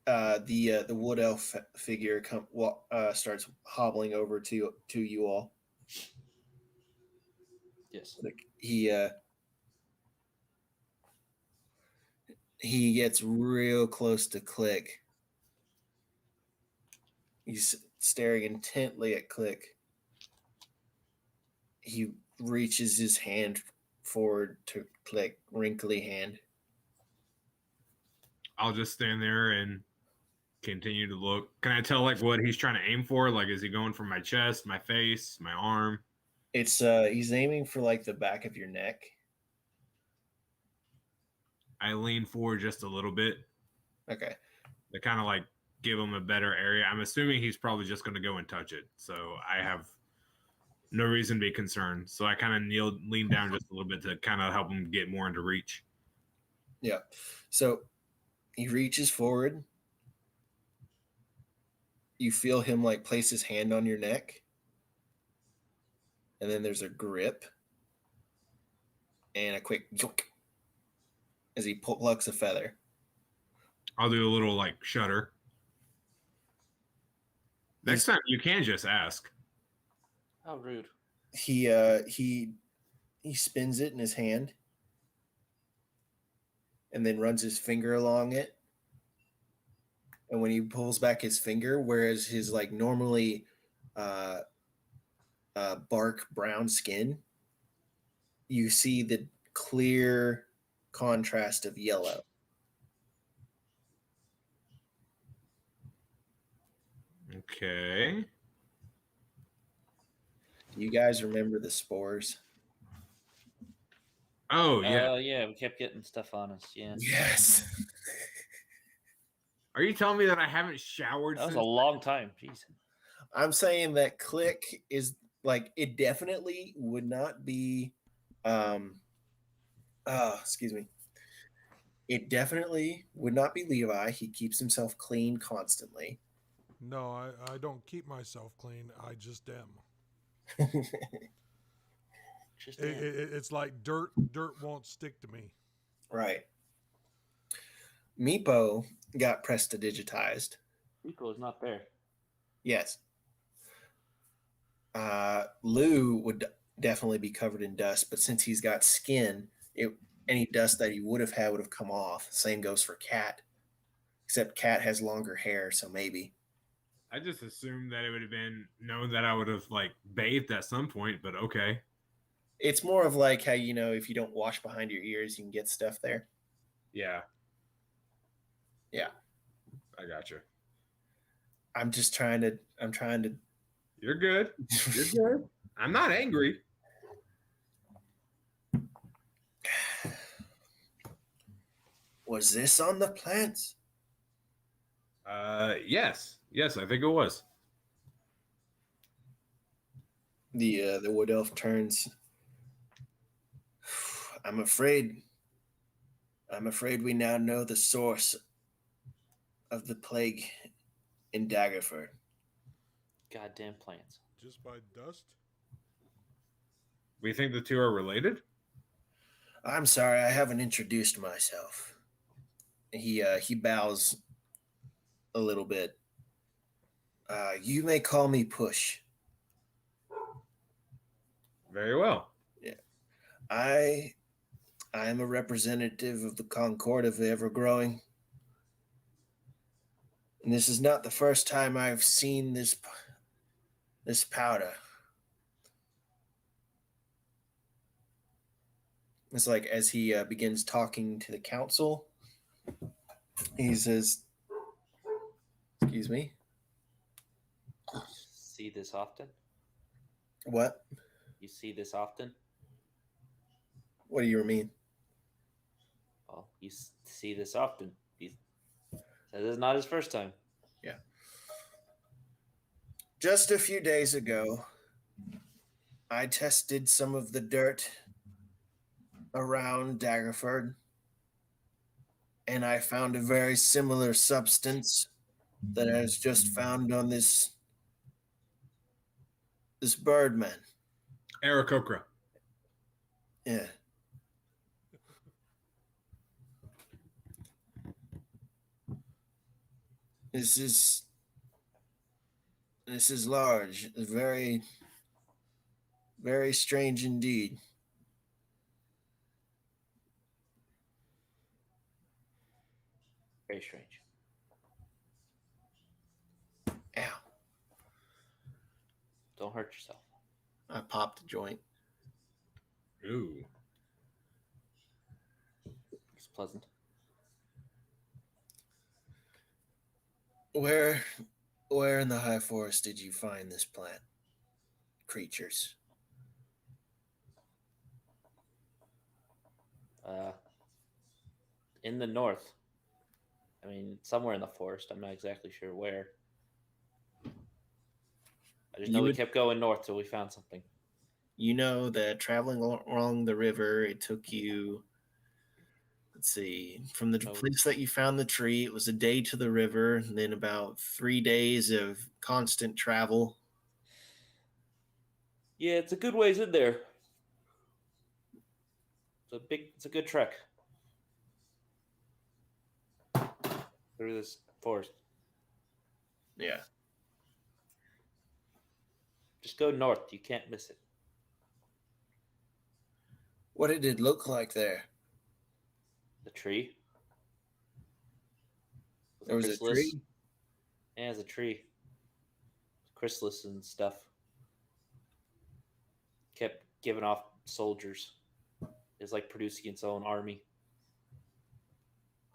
A: The wood elf figure starts hobbling over to you all.
D: Yes.
A: Like he gets real close to Click. He's staring intently at Click. He reaches his hand forward to Click, wrinkly hand.
C: I'll just stand there and continue to look. Can I tell like what he's trying to aim for? Like, is he going for my chest, my face, my arm?
A: It's he's aiming for like the back of your neck.
C: I lean forward just a little bit
A: Okay.
C: to kind of like give him a better area. I'm assuming he's probably just going to go and touch it. So I have no reason to be concerned. So I kind of lean down just a little bit to kind of help him get more into reach.
A: Yeah. So he reaches forward. You feel him like place his hand on your neck. And then there's a grip and a quick yoink as he plucks a feather.
C: I'll do a little like shudder. Next time you can just ask.
D: How rude.
A: He spins it in his hand and then runs his finger along it. And when he pulls back his finger, whereas his like normally bark brown skin, you see the clear contrast of yellow.
C: Okay.
A: Do you guys remember the spores?
C: Oh yeah.
D: Yeah, we kept getting stuff on us. Yeah.
A: Yes.
C: Are you telling me that I haven't showered
D: That was
C: since?
D: a long time. Jeez.
A: I'm saying that Click is like, it definitely would not be excuse me. It definitely would not be Levi. He keeps himself clean constantly.
B: No, I don't keep myself clean. I just am.
D: Just
B: It's like dirt. Dirt won't stick to me.
A: Right. Meepo got prestidigitized.
D: Rico is not there.
A: Yes. Lou would definitely be covered in dust, but since he's got skin, any dust that he would have come off. Same goes for Cat, except Cat has longer hair, so maybe.
C: I just assumed that it would have been known that I would have like bathed at some point, but okay.
A: It's more of like how, you know, if you don't wash behind your ears, you can get stuff there.
C: Yeah.
A: Yeah.
C: I got you.
A: I'm trying to.
C: You're good. You're good. I'm not angry.
A: Was this on the plants?
C: Yes. Yes, I think it was.
A: The wood elf turns. I'm afraid we now know the source of the plague in Daggerford.
D: Goddamn plants.
B: Just by dust?
C: We think the two are related?
A: I'm sorry, I haven't introduced myself. He bows a little bit. You may call me Push.
C: Very well.
A: Yeah. I am a representative of the Concord of the Evergrowing. And this is not the first time I've seen this powder. It's like as he begins talking to the council, he says, "Excuse me,
D: See this often?
A: what?
D: You see this often?
A: What do you mean?"
D: Well, you see this often. He says it's not his first time.
A: Just a few days ago, I tested some of the dirt around Daggerford, and I found a very similar substance that I was just found on this birdman.
C: Aarakocra.
A: Yeah. This is large. It's very, very strange indeed.
D: Very strange.
A: Ow.
D: Don't hurt yourself.
A: I popped a joint.
C: Ooh.
D: It's pleasant.
A: Where in the high forest did you find this plant? Creatures.
D: In the north. I mean, somewhere in the forest. I'm not exactly sure where. I just know we kept going north till we found something.
A: You know that traveling along the river, it took you Let's see. From the
D: Oh.
A: place that you found the tree, it was a day to the river, and then about 3 days of constant travel.
D: Yeah, it's a good ways in there. It's a good trek through this forest.
A: Yeah.
D: Just go north. You can't miss it.
A: What did it look like there?
D: The tree. With
A: There was a
D: chrysalis.
A: tree.
D: Yeah, it's a tree. Chrysalis and stuff. Kept giving off soldiers. It's like producing its own army.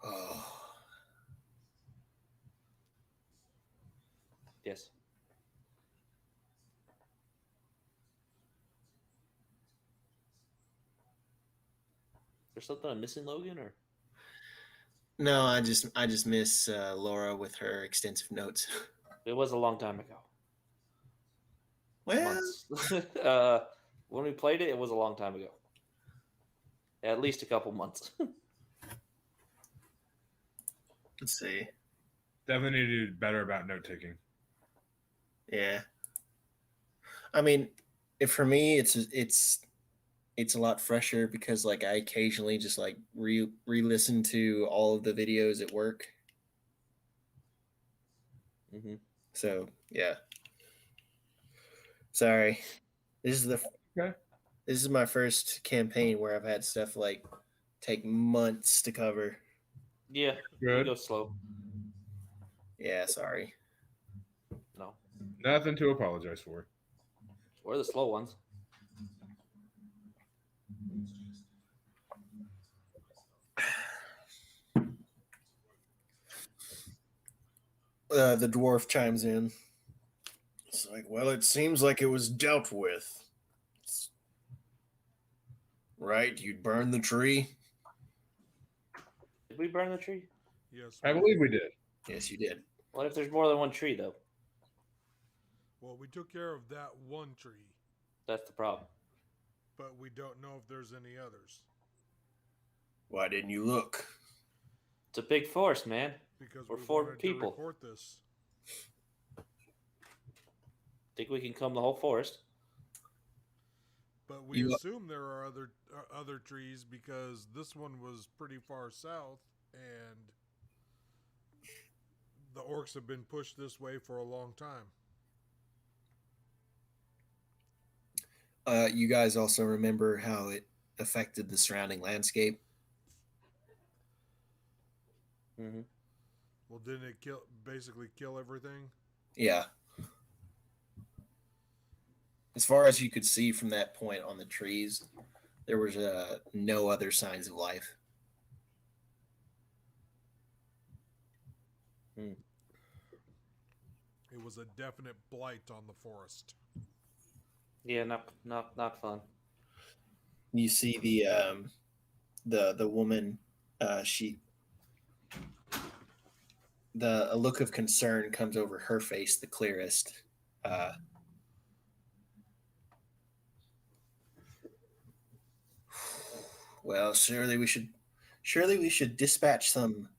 A: Oh.
D: Yes. There's something I'm missing, Logan, or
A: No, I just miss Laura with her extensive notes.
D: it was a long time ago.
A: Well,
D: Months. When we played it, it was a long time ago. At least a couple months.
A: let's see.
E: Definitely need to do better about note taking.
A: Yeah. I mean, if for me, it's a lot fresher because like I occasionally just like re-listen to all of the videos at work.
D: Mm-hmm.
A: So yeah. Sorry, this is the
E: Okay.
A: this is my first campaign where I've had stuff like take months to cover.
D: Yeah, you
E: Good.
D: go slow.
A: Yeah, sorry.
D: No,
E: Nothing to apologize for.
D: we're the slow ones.
A: The dwarf chimes in. It's like, well, it seems like it was dealt with. Right? You'd burn the tree?
D: Did we burn the tree?
B: Yes.
E: I believe we did.
A: Yes, you did.
D: What if there's more than one tree, though?
B: Well, we took care of that one tree,
D: That's the problem.
B: but we don't know if there's any others
A: Why didn't you look?
D: It's a big forest, man.
B: because
D: We're
B: we
D: 4
B: wanted
D: people.
B: to report this.
D: Think we can comb the whole forest?
B: But we
A: You-
B: assume there are other trees because this one was pretty far south, and the orcs have been pushed this way for a long time.
A: You guys also remember how it affected the surrounding landscape?
D: Mm-hmm.
B: Well, didn't it basically kill everything?
A: Yeah. As far as you could see from that point on the trees, there was no other signs of life.
B: It was a definite blight on the forest.
D: Yeah, not fun.
A: You see the woman, she a look of concern comes over her face the clearest. Well, surely we should dispatch some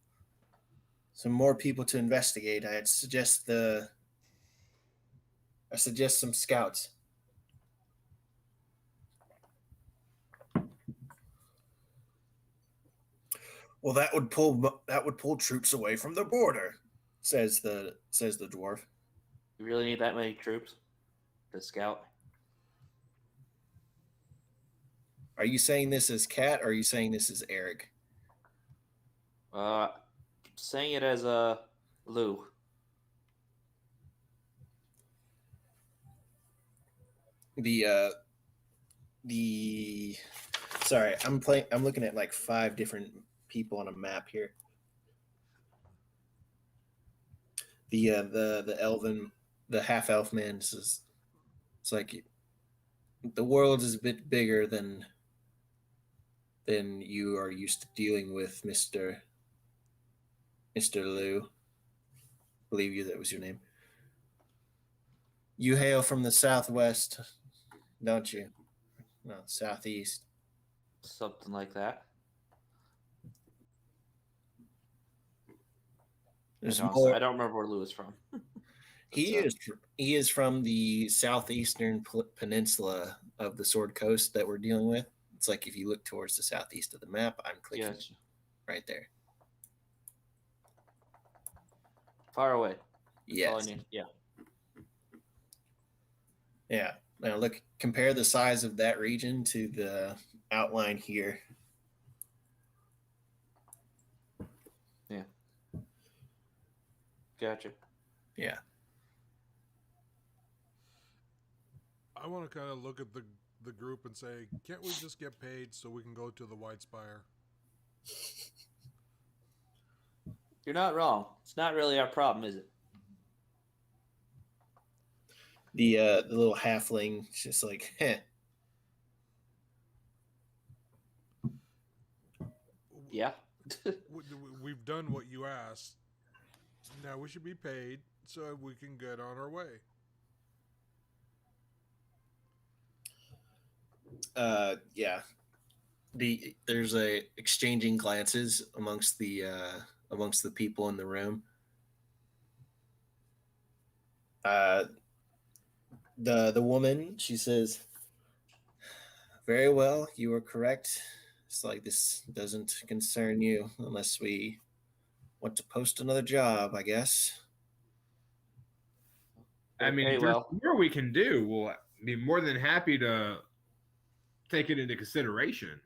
A: more people to investigate. I suggest some scouts. Well, that would pull troops away from the border, says the dwarf.
D: You really need that many troops to scout?
A: Are you saying this as Cat or are you saying this as Eric?
D: Saying it as Lou.
A: The sorry, I'm looking at like 5 different people on a map here. The elven, the half elf man says it's like the world is a bit bigger than you are used to dealing with, Mr. Lou. I believe that was your name. You hail from the southwest, don't you? No, southeast.
D: Something like that.
A: There's
D: I
A: more.
D: don't remember where Lou is from.
A: He
D: But,
A: he is from the southeastern peninsula of the Sword Coast that we're dealing with. It's like if you look towards the southeast of the map, I'm clicking
D: Gotcha.
A: right there.
D: Far away. That's all I
A: Yes.
D: need. Yeah.
A: Yeah. Now look, compare the size of that region to the outline here.
D: Gotcha.
A: Yeah.
B: I want to kind of look at the group and say, can't we just get paid so we can go to the White Spire?
D: You're not wrong. It's not really our problem, is it?
A: The little halfling is just like, heh.
D: Yeah.
B: We've done what you asked. Now we should be paid so we can get on our way.
A: Yeah. There's a exchanging glances amongst the people in the room. The woman, she says, "Very well, you are correct. It's like this doesn't concern you unless we want to post another job, I guess."
C: I mean,
D: Okay,
C: if there's
D: well,
C: more we can do, we'll be more than happy to take it into consideration.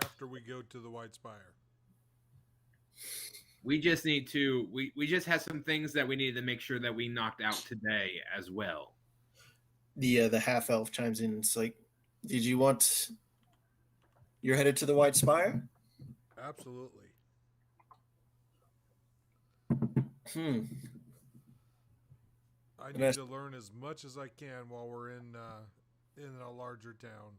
B: After we go to the White Spire.
C: We just need to we just have some things that we need to make sure that we knocked out today as well.
A: The half elf chimes in. It's like, did you want? You're headed to the White Spire?
B: Absolutely.
A: Hmm.
B: I
A: And
B: need
A: that's-
B: to learn as much as I can while we're in a larger town.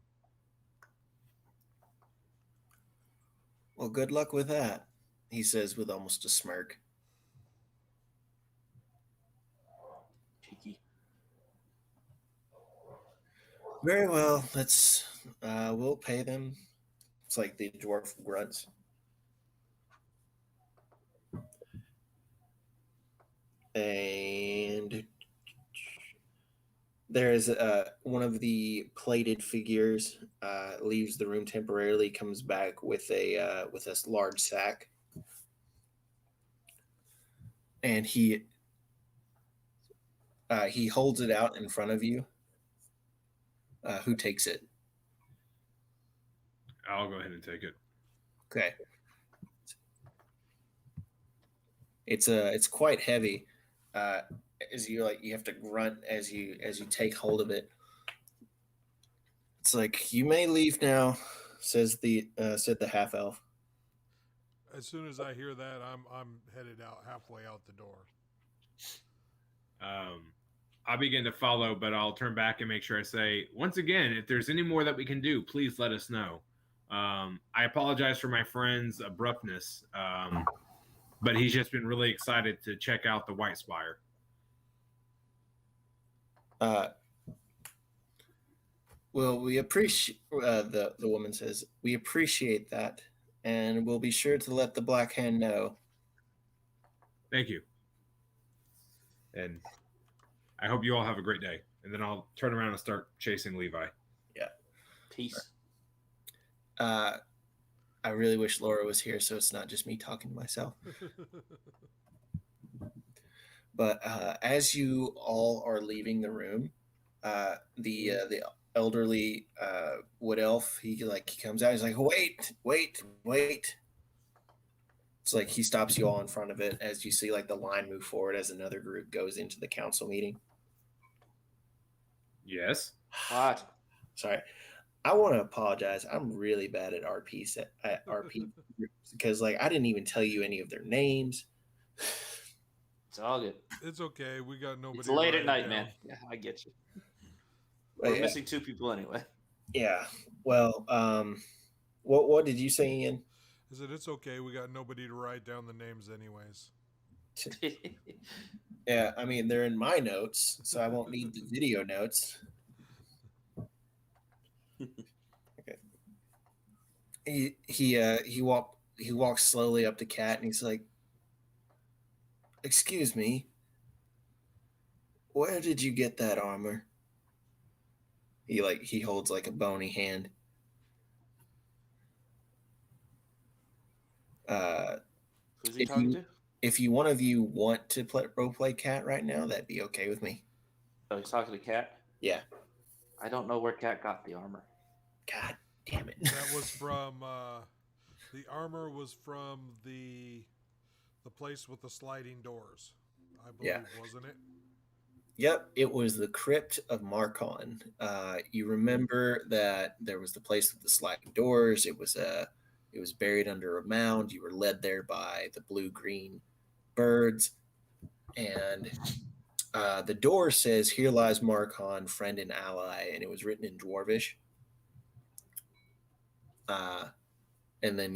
A: Well, good luck with that, he says with almost a smirk.
D: cheeky.
A: Very well. We'll pay them. It's like the dwarf grunts. And there is one of the plated figures leaves the room temporarily, comes back with a large sack, and he holds it out in front of you. Who takes it?
C: I'll go ahead and take it.
A: Okay. It's quite heavy. As you have to grunt as you take hold of it. It's like, you may leave now, said the half elf.
B: As soon as I hear that, I'm headed out halfway out the door.
C: I'll begin to follow, but I'll turn back and make sure I say, once again, if there's any more that we can do, please let us know. I apologize for my friend's abruptness, but he's just been really excited to check out the White Spire.
A: Well, we appreciate, the woman says, we appreciate that, and we'll be sure to let the Black Hand know.
C: Thank you. And I hope you all have a great day. And then I'll turn around and start chasing Levi.
D: Peace.
A: I really wish Laura was here, so it's not just me talking to myself. But as you all are leaving the room, the elderly wood elf, he comes out. He's like, wait. It's like he stops you all in front of it as you see the line move forward as another group goes into the council meeting.
C: Yes.
D: What?
A: Sorry, I want to apologize. I'm really bad at RP because I didn't even tell you any of their names.
D: It's all good.
B: It's okay. We got nobody.
D: It's late
B: to
D: at
B: write it
D: night,
B: down.
D: man. Yeah, I get you.
A: But
D: We're
A: yeah,
D: missing 2 people anyway.
A: yeah. Well, what did you say, Ian?
B: I said it's okay. We got nobody to write down the names, anyways.
A: Yeah, I mean they're in my notes, so I won't need the video notes. Okay. He he walks slowly up to Cat and he's like, "Excuse me, where did you get that armor?" He holds like a bony hand.
D: Who's he
A: If
D: talking
A: you
D: to?
A: if you one of you want to roleplay Cat right now, that'd be okay with me.
D: Oh, he's talking to Cat.
A: Yeah.
D: I don't know where Cat got the armor.
A: God damn it.
B: That was from the armor was from the place with the sliding doors, I believe,
A: Yeah.
B: wasn't it?
A: Yep, it was the crypt of Marcon. You remember that there was the place with the sliding doors. It was buried under a mound. You were led there by the blue-green birds, and the door says, "Here lies Marcon, friend and ally," and it was written in Dwarvish. And then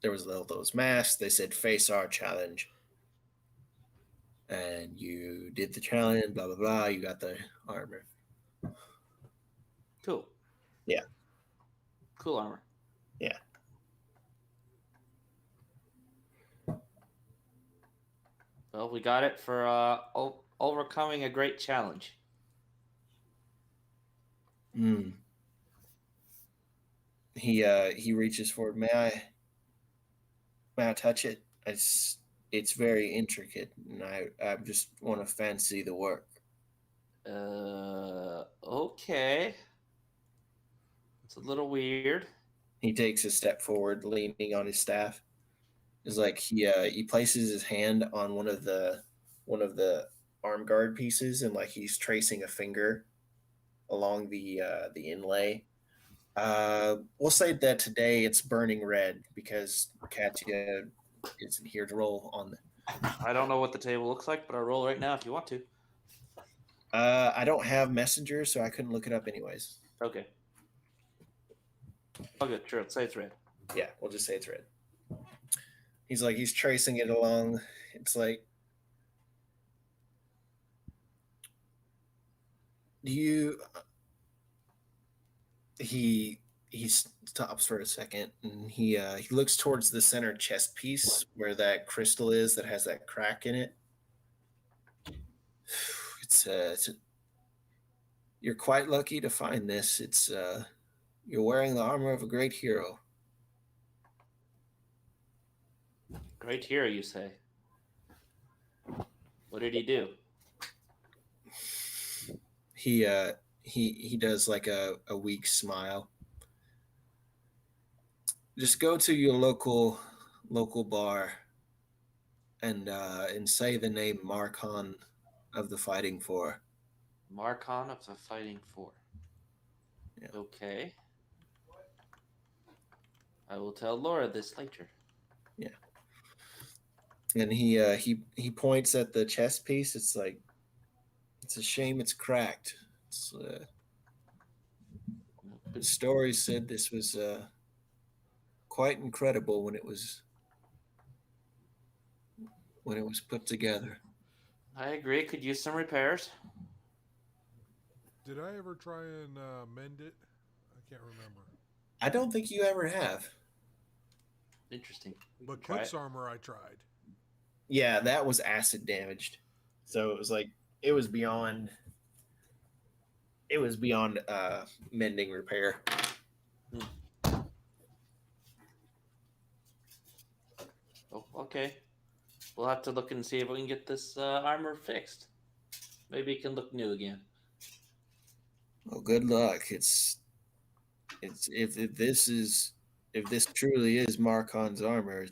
A: there was those masks. They said, "Face our challenge." And you did the challenge, blah blah blah. You got the armor.
D: Cool.
A: Yeah.
D: Cool armor.
A: Yeah.
D: Well, we got it for overcoming a great challenge.
A: Hmm. He reaches for it. May I touch it? It's very intricate, and I just want to fancy the work.
D: Okay. It's a little weird.
A: He takes a step forward, leaning on his staff. It's like he places his hand on one of the arm guard pieces, and like he's tracing a finger along the inlay. We'll say that today it's burning red because Katya isn't here to roll on the.
D: I don't know what the table looks like, but I'll roll right now if you want to.
A: I don't have Messenger, so I couldn't look it up anyways.
D: Okay. Oh, good. Sure. Let's say it's red.
A: Yeah, we'll just say it's red. He's tracing it along. It's like, do you? He stops for a second and he looks towards the center chest piece where that crystal is that has that crack in it. You're quite lucky to find this. You're wearing the armor of a great hero.
D: Great hero, you say? What did he do?
A: He does like a weak smile. Just go to your local bar and say the name Marcon of the Fighting Four.
D: Marcon of the Fighting Four.
A: Yeah.
D: Okay. I will tell Laura this later.
A: Yeah. And he points at the chest piece. It's like, it's a shame it's cracked. The story said this was quite incredible when it was put together.
D: I agree. Could use some repairs.
B: Did I ever try and mend it? I can't remember.
A: I don't think you ever have.
D: Interesting. We
B: But
D: can try
B: Cook's
D: it.
B: armor I tried.
A: Yeah, that was acid damaged. So it was like it was beyond mending repair.
D: Oh, okay. We'll have to look and see if we can get this armor fixed. Maybe it can look new again.
A: Well, good luck. It's if this truly is Marcon's armor,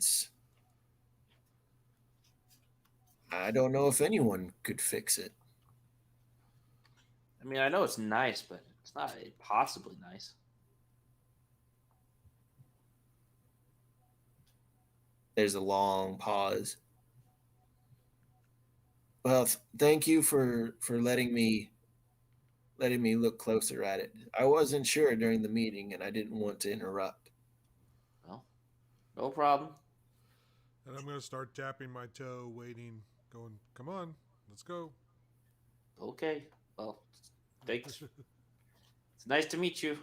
A: I don't know if anyone could fix it.
D: I mean, I know it's nice, but it's not impossibly nice.
A: There's a long pause. Well, thank you for letting me look closer at it. I wasn't sure during the meeting, and I didn't want to interrupt.
D: Well, no problem.
B: And I'm going to start tapping my toe, waiting, going, come on, let's go.
D: Okay. Well, thanks. It's nice to meet you.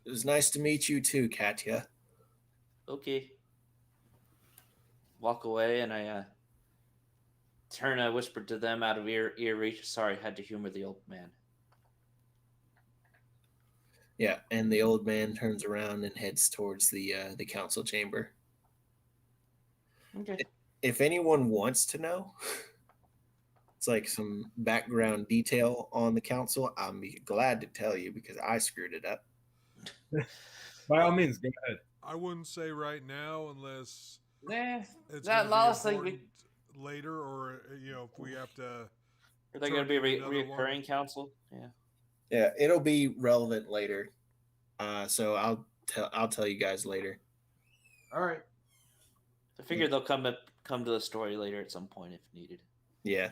A: It was nice to meet you too, Katya.
D: Okay. Walk away, and I turn. I whispered to them out of ear reach. Sorry, had to humor the old man.
A: Yeah, and the old man turns around and heads towards the council chamber.
D: Okay.
A: If anyone wants to know, it's like some background detail on the council. I'm glad to tell you because I screwed it up.
E: By all means, go ahead.
B: I wouldn't say right now unless
D: Nah,
B: it's
D: that
B: going to be
D: lawless thing.
B: important later, or if we have to.
D: Are they going to be a
B: turn another
D: reoccurring
B: one.
D: council? Yeah.
A: Yeah, it'll be relevant later. So I'll tell you guys later.
E: All right.
D: I figure they'll come to the story later at some point if needed.
A: Yeah.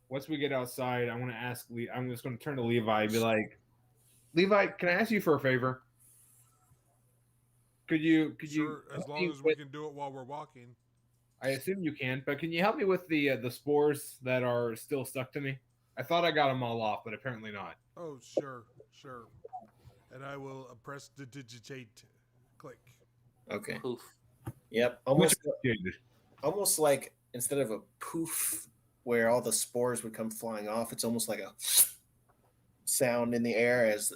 E: Once we get outside, I want to ask I'm just going to turn to Levi and be like, Levi, can I ask you for a favor? Could you
B: Sure, as
E: help
B: long
E: me
B: as we
E: with-
B: can do it while we're walking.
E: I assume you can, but can you help me with the spores that are still stuck to me? I thought I got them all off, but apparently not.
B: Oh, sure. And I will press the digitate. Click.
A: Okay.
D: Poof.
A: Yep.
E: Much
A: Almost
E: appreciated.
A: almost like instead of a poof where all the spores would come flying off, it's almost like a sound in the air as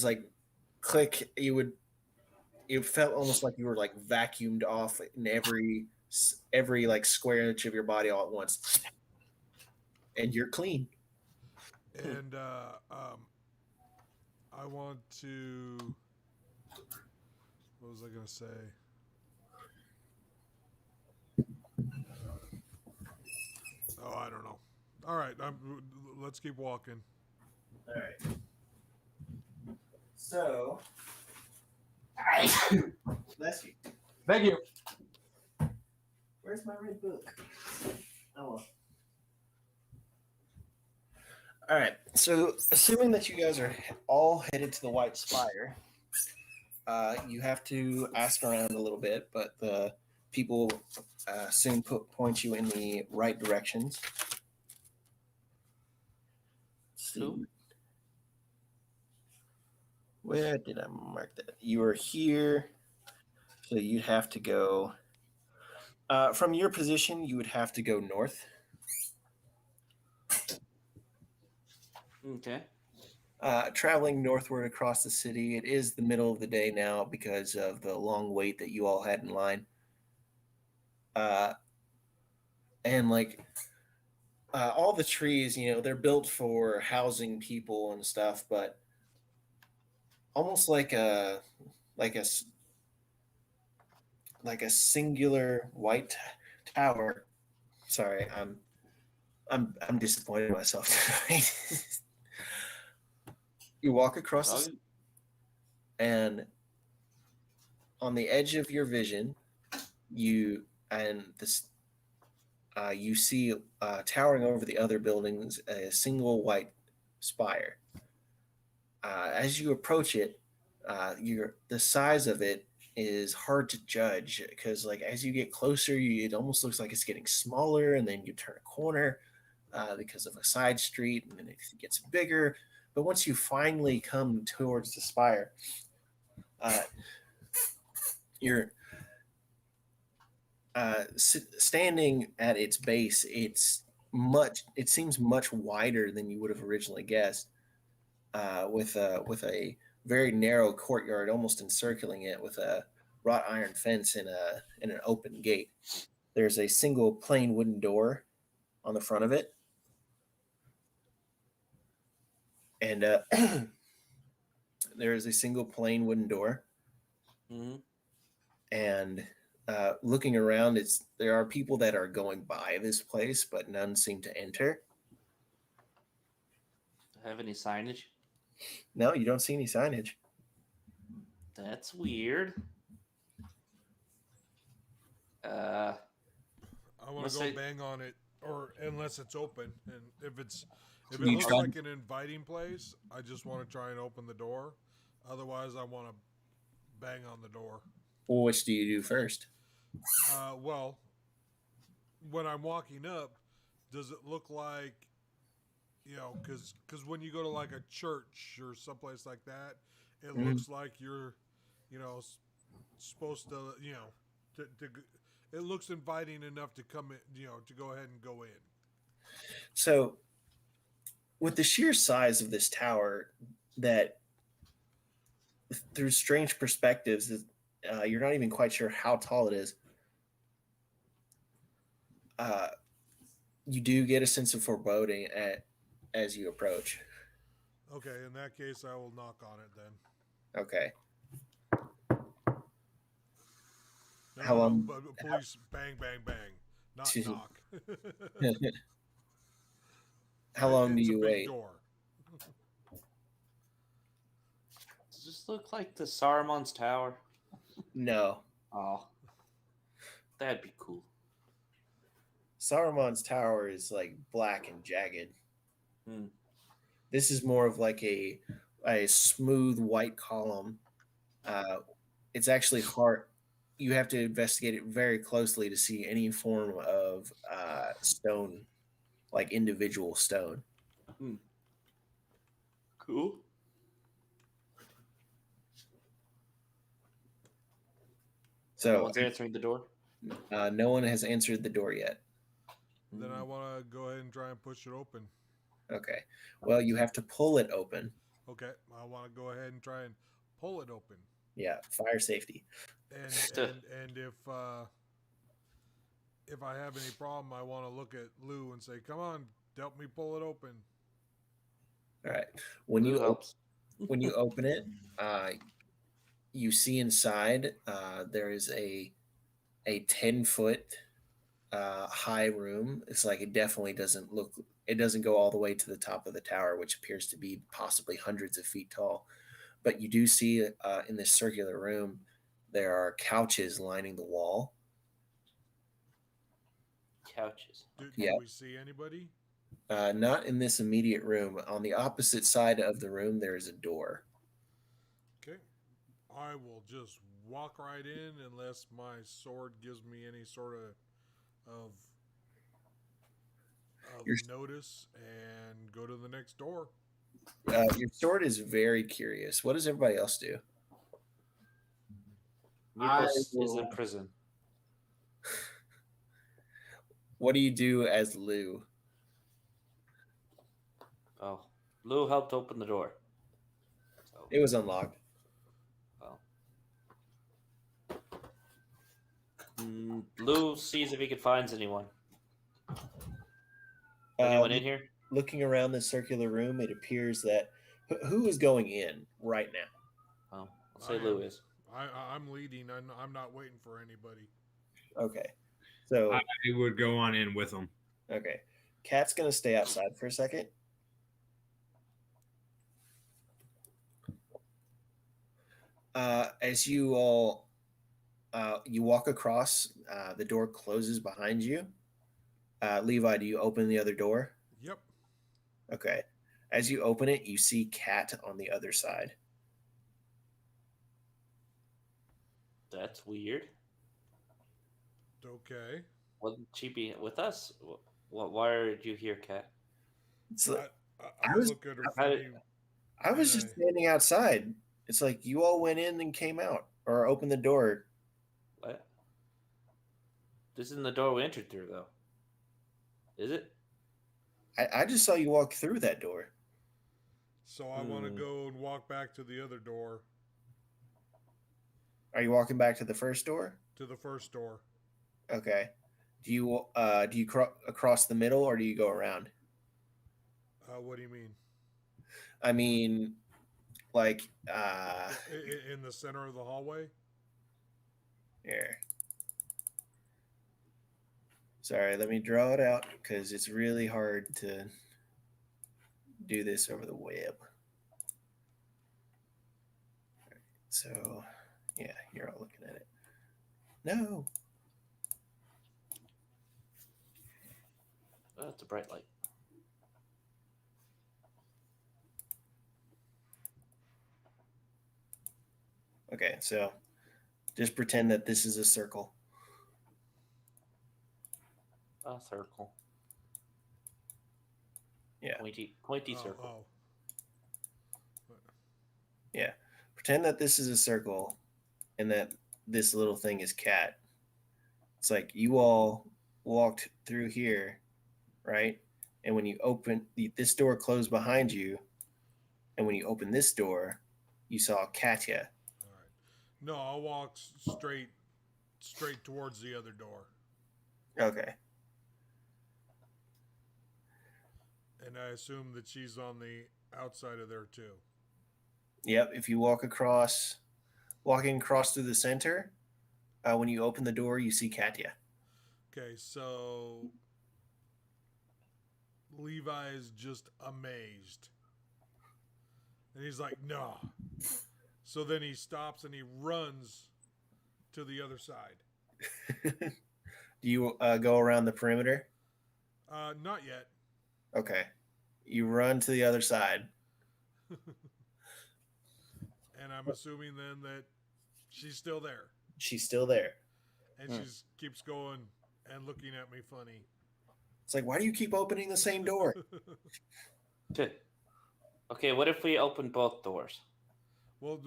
A: like click. It felt almost like you were like vacuumed off in every like square inch of your body all at once, and you're clean.
B: And I want to. What was I going to say? Oh, I don't know. All right, let's keep walking.
A: All right. So, bless you.
E: Thank you.
A: Where's my red book? Oh well. All right. So, assuming that you guys are all headed to the White Spire, you have to ask around a little bit, but the people soon point you in the right directions. Let's see.
D: Who?
A: Where did I mark that? You are here, so you'd have to go. From your position, you would have to go north.
D: Okay.
A: Traveling northward across the city, it is the middle of the day now because of the long wait that you all had in line. And like all the trees, they're built for housing people and stuff, but almost like a singular white tower. Sorry, I'm disappointed in myself tonight. You walk across and on the edge of your vision, you see towering over the other buildings a single white spire. As you approach it, the size of it is hard to judge because, like, as you get closer, it almost looks like it's getting smaller, and then you turn a corner because of a side street, and then it gets bigger. But once you finally come towards the spire, you're standing at its base. It seems much wider than you would have originally guessed, with a very narrow courtyard almost encircling it with a wrought iron fence and an open gate. There's a single plain wooden door on the front of it. And there is a single plain wooden door.
D: Mm-hmm.
A: And looking around, there are people that are going by this place, but none seem to enter.
D: Do I have any signage?
A: No, you don't see any signage.
D: That's weird.
B: I want
D: Let's
B: to go
D: say-
B: bang on it, or unless it's open, and if it
E: You
B: looks
E: try-
B: like an inviting place, I just want to try and open the door. Otherwise, I want to bang on the door.
A: Well, which do you do first?
B: Well, when I'm walking up, does it look like, because when you go to like a church or someplace like that, it
A: Mhm.
B: looks like you're, supposed to, it looks inviting enough to come in, to go ahead and go in.
A: So, with the sheer size of this tower, that through strange perspectives, you're not even quite sure how tall it is. You do get a sense of foreboding as you approach.
B: Okay, in that case, I will knock on it then.
A: Okay.
B: No,
A: How long-
B: but police bang, bang, bang, not
A: Jeez.
B: knock.
A: How long do
B: It's a
A: you
B: big
A: wait?
B: Door.
D: Does this look like the Saruman's Tower?
A: No.
D: Oh, that'd be cool.
A: Saruman's tower is like black and jagged.
D: Hmm.
A: This is more of like a smooth white column. It's actually hard. You have to investigate it very closely to see any form of stone, like individual stone.
D: Cool. No
A: So
D: one's answering the door.
A: no one has answered the door yet.
B: Then I want to go ahead and try and push it open.
A: Okay. Well, you have to pull it open.
B: Okay, I want to go ahead and try and pull it open.
A: Yeah, fire safety.
B: And
D: Stuh.
B: and if I have any problem, I want to look at Lou and say, "Come on, help me pull it open."
A: All right. When
D: Who
A: you
D: helps?
A: when you open it, you see inside there is a 10-foot high room. It's like it definitely doesn't look. It doesn't go all the way to the top of the tower, which appears to be possibly hundreds of feet tall. But you do see in this circular room there are couches lining the wall.
D: Couches.
B: Do
A: Yeah.
B: we see anybody?
A: Not in this immediate room. On the opposite side of the room, there is a door.
B: Okay, I will just walk right in unless my sword gives me any sort of
A: Your-
B: notice and go to the next door.
A: Your sword is very curious. What does everybody else do?
D: Mipos is
C: will-
D: in prison.
A: What do you do as Lou?
D: Oh, Lou helped open the door. So,
A: It was unlocked.
D: well. Lou sees if he can find anyone. Anyone in here?
A: Looking around the circular room, it appears that who is going in right now?
D: Oh, I'll say
B: I
D: Lou
B: am.
D: is.
B: I'm leading. I'm not waiting for anybody.
A: Okay. So,
E: I would go on in with them.
A: okay. Cat's going to stay outside for a second. As you all you walk across, the door closes behind you. Levi, do you open the other door?
B: Yep.
A: Okay. As you open it, you see Cat on the other side.
D: That's weird.
B: Okay.
D: Wouldn't she be with us? Why are you here, Kat?
A: So
B: I
A: was-
B: look at her
D: I-
B: funny.
A: I was just standing outside. It's like you all went in and came out or opened the door.
D: What? This isn't the door we entered through, though. Is it?
A: I just saw you walk through that door.
B: So I want to
D: Hmm.
B: go and walk back to the other door,
A: Are you walking back to the first door?
B: to the first door.
A: Okay. Do you across the middle or do you go around?
B: What do you mean?
A: I mean, like
B: In the center of the hallway?
A: here. Sorry, let me draw it out because it's really hard to do this over the web. So, yeah, you're all looking at it. No.
D: Oh, it's a bright light.
A: Okay, so just pretend that this is a circle.
D: A circle.
A: Yeah.
D: Pointy circle.
A: Yeah. Pretend that this is a circle and that this little thing is Cat. It's like you all walked through here, right? And when you open this door closed behind you, and when you open this door, you saw Katya.
B: All right. No, I'll walk straight towards the other door,
A: Okay.
B: and I assume that she's on the outside of there too.
A: Yep. If you walking across through the center, when you open the door, you see Katya.
B: Okay, so Levi is just amazed. And he's like, no. So then he stops and he runs to the other side.
A: Do you go around the perimeter?
B: Not yet.
A: Okay. You run to the other side.
B: And I'm assuming then that she's still there.
A: She's still there.
B: And she keeps going and looking at me funny.
A: It's like, why do you keep opening the same door?
D: Okay, what if we open both doors?
B: Well,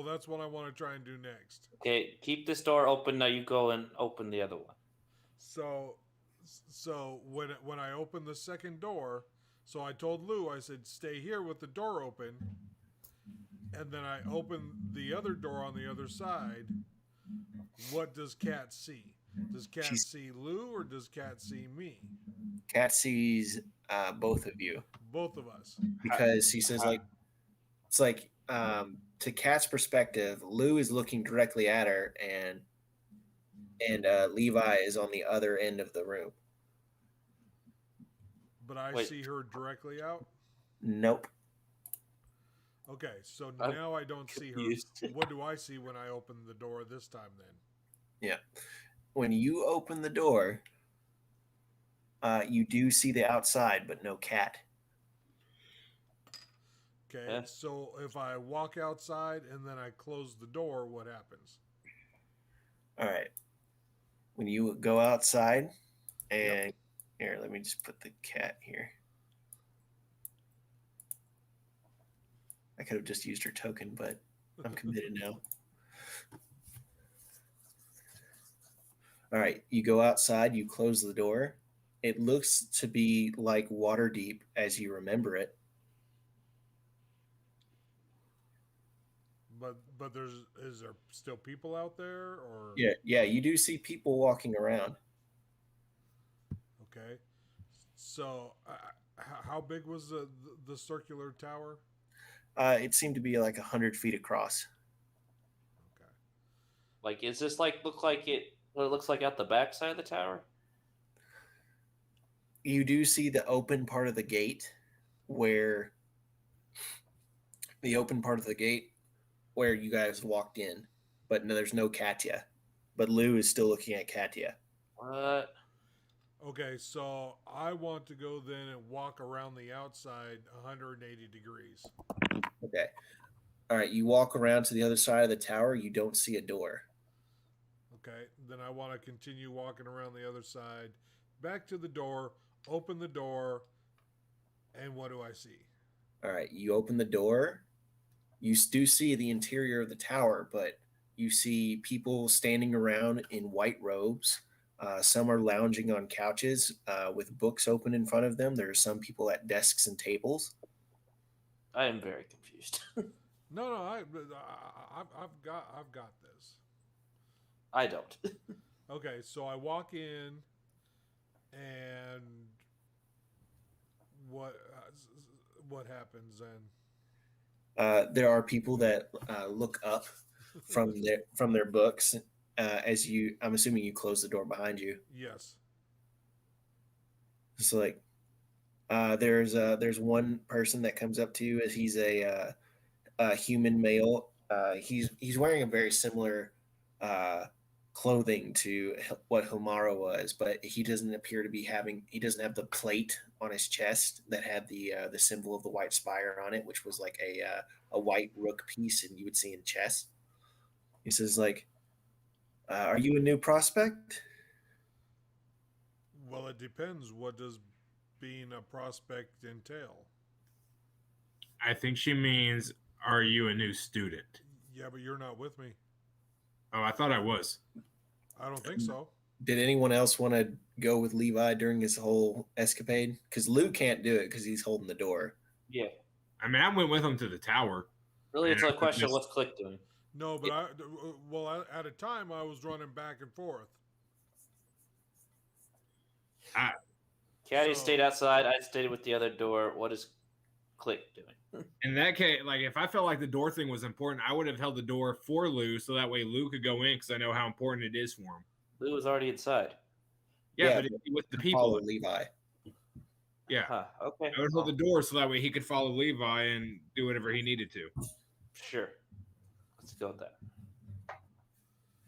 B: that's what I want to try and do next.
D: Okay, keep this door open. Now you go and open the other one.
B: So when I opened the second door, so I told Lou, I said, stay here with the door open. And then I opened the other door on the other side. What does Cat see? Does Cat see Lou or does Cat see me?
A: Cat sees both of you.
B: Both of us.
A: Because he says, like, it's like, to Cat's perspective, Lou is looking directly at her, and Levi is on the other end of the room.
B: But I see her directly out?
A: Nope.
B: Okay, so
D: I'm
B: now I don't see
D: confused.
B: her. What do I see when I open the door this time then?
A: Yeah. When you open the door, you do see the outside, but no Cat.
B: Okay,
D: Yeah.
B: so if I walk outside and then I close the door, what happens?
A: All right. When you go outside, and here, let me just put the Cat here. I could have just used her token, but I'm committed now. All right. You go outside, you close the door. It looks to be like Waterdeep as you remember it.
B: But is there still people out there or
A: Yeah, you do see people walking around.
B: Okay, so how big was the circular tower?
A: It seemed to be like 100 feet across.
B: Okay,
D: Like, is this like look like it? What it looks like out the backside of the tower?
A: You do see the open part of the gate where you guys walked in, but no, there's no Katya. But Lou is still looking at Katya.
D: What?
B: okay, so I want to go then and walk around the outside 180 degrees.
A: Okay. All right, you walk around to the other side of the tower. You don't see a door.
B: Okay, then I want to continue walking around the other side, back to the door, open the door, and what do I see?
A: All right, you open the door. You do see the interior of the tower, but you see people standing around in white robes. Some are lounging on couches with books open in front of them. There are some people at desks and tables.
D: I am very confused.
B: No, I've got this.
D: I don't.
B: Okay, so I walk in, and what happens then?
A: There are people that look up from their books as you. I'm assuming you close the door behind you.
B: Yes.
A: It's like there's one person that comes up to you as he's a human male. He's wearing a very similar clothing to what Homaro was, but he doesn't appear to be having. He doesn't have the plate on his chest that had the symbol of the white spire on it, which was like a white rook piece, and you would see in chess. He says, like, "Are you a new prospect?"
B: Well, it depends. What does being a prospect entail?
C: I think she means, are you a new student?
B: Yeah, but you're not with me.
C: Oh, I thought I was.
B: I don't think so.
A: Did anyone else want to go with Levi during his whole escapade? Because Lou can't do it because he's holding the door.
D: Yeah.
C: I mean, I went with him to the tower.
D: Really, it's
C: And
D: a question of
C: just-
D: what's Click doing.
B: No, but at a time I was running back and forth.
D: Caddy
B: So-
D: stayed outside. I stayed with the other door. What is Click doing?
C: In that case, like if I felt like the door thing was important, I would have held the door for Lou so that way Lou could go in because I know how important it is for him.
D: Lou was already inside.
C: Yeah,
A: Yeah,
C: but with the
A: Follow
C: people,
A: Levi.
C: yeah,
D: Huh. Okay.
C: I would hold the door so that way he could follow Levi and do whatever he needed to.
D: Sure. Let's go with that.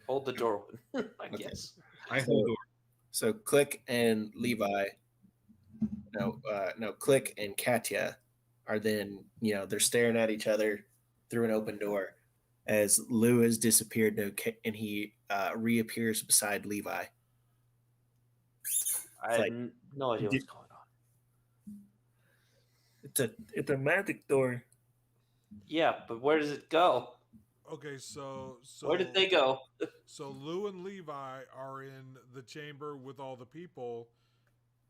D: Hold the door open, I
A: Okay.
D: guess.
C: I hold door.
A: So Click and Levi, no, Click and Katya are then, they're staring at each other through an open door as Lou has disappeared and he reappears beside Levi.
D: I had
A: like-
D: no idea what's going on.
A: It's a magic door.
D: Yeah, but where does it go?
B: Okay, so
D: Where did they go?
B: So Lou and Levi are in the chamber with all the people.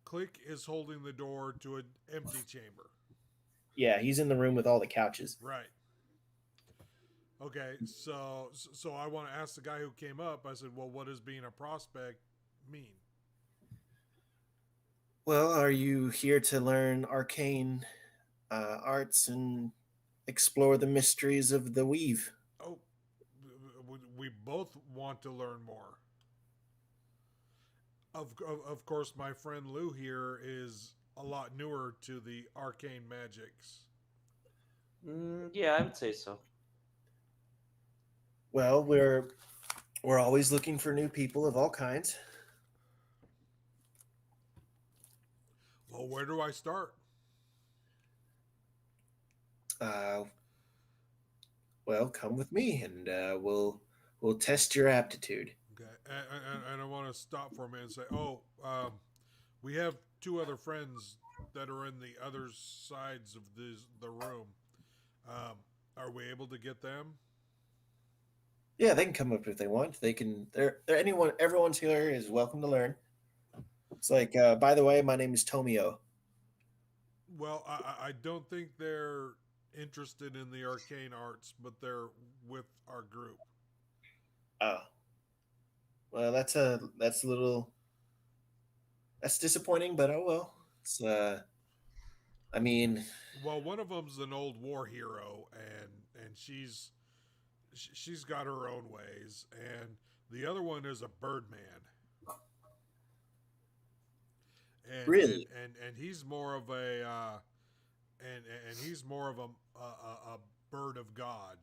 B: Click is holding the door to an empty chamber.
A: Yeah, he's in the room with all the couches.
B: Right. Okay, so I want to ask the guy who came up. I said, "Well, what does being a prospect mean?"
A: Well, are you here to learn arcane arts and explore the mysteries of the weave?
B: Oh, we both want to learn more. Of course, my friend Lou here is a lot newer to the arcane magics.
D: Yeah, I would say so.
A: Well, we're always looking for new people of all kinds.
B: Well, where do I start?
A: Well, come with me, and we'll test your aptitude.
B: Okay, and I want to stop for a minute and say, we have two other friends that are in the other sides of the room. Are we able to get them?
A: Yeah, they can come up if they want. They can. Everyone's here is welcome to learn. It's like, by the way, my name is Tomio.
B: Well, I don't think they're interested in the arcane arts, but they're with our group.
A: Oh, well, that's disappointing, but oh well. It's I mean,
B: Well, one of them's an old war hero, and she's got her own ways, and the other one is a birdman. And,
A: Really?
B: and he's more of a and he's more of a bird of God.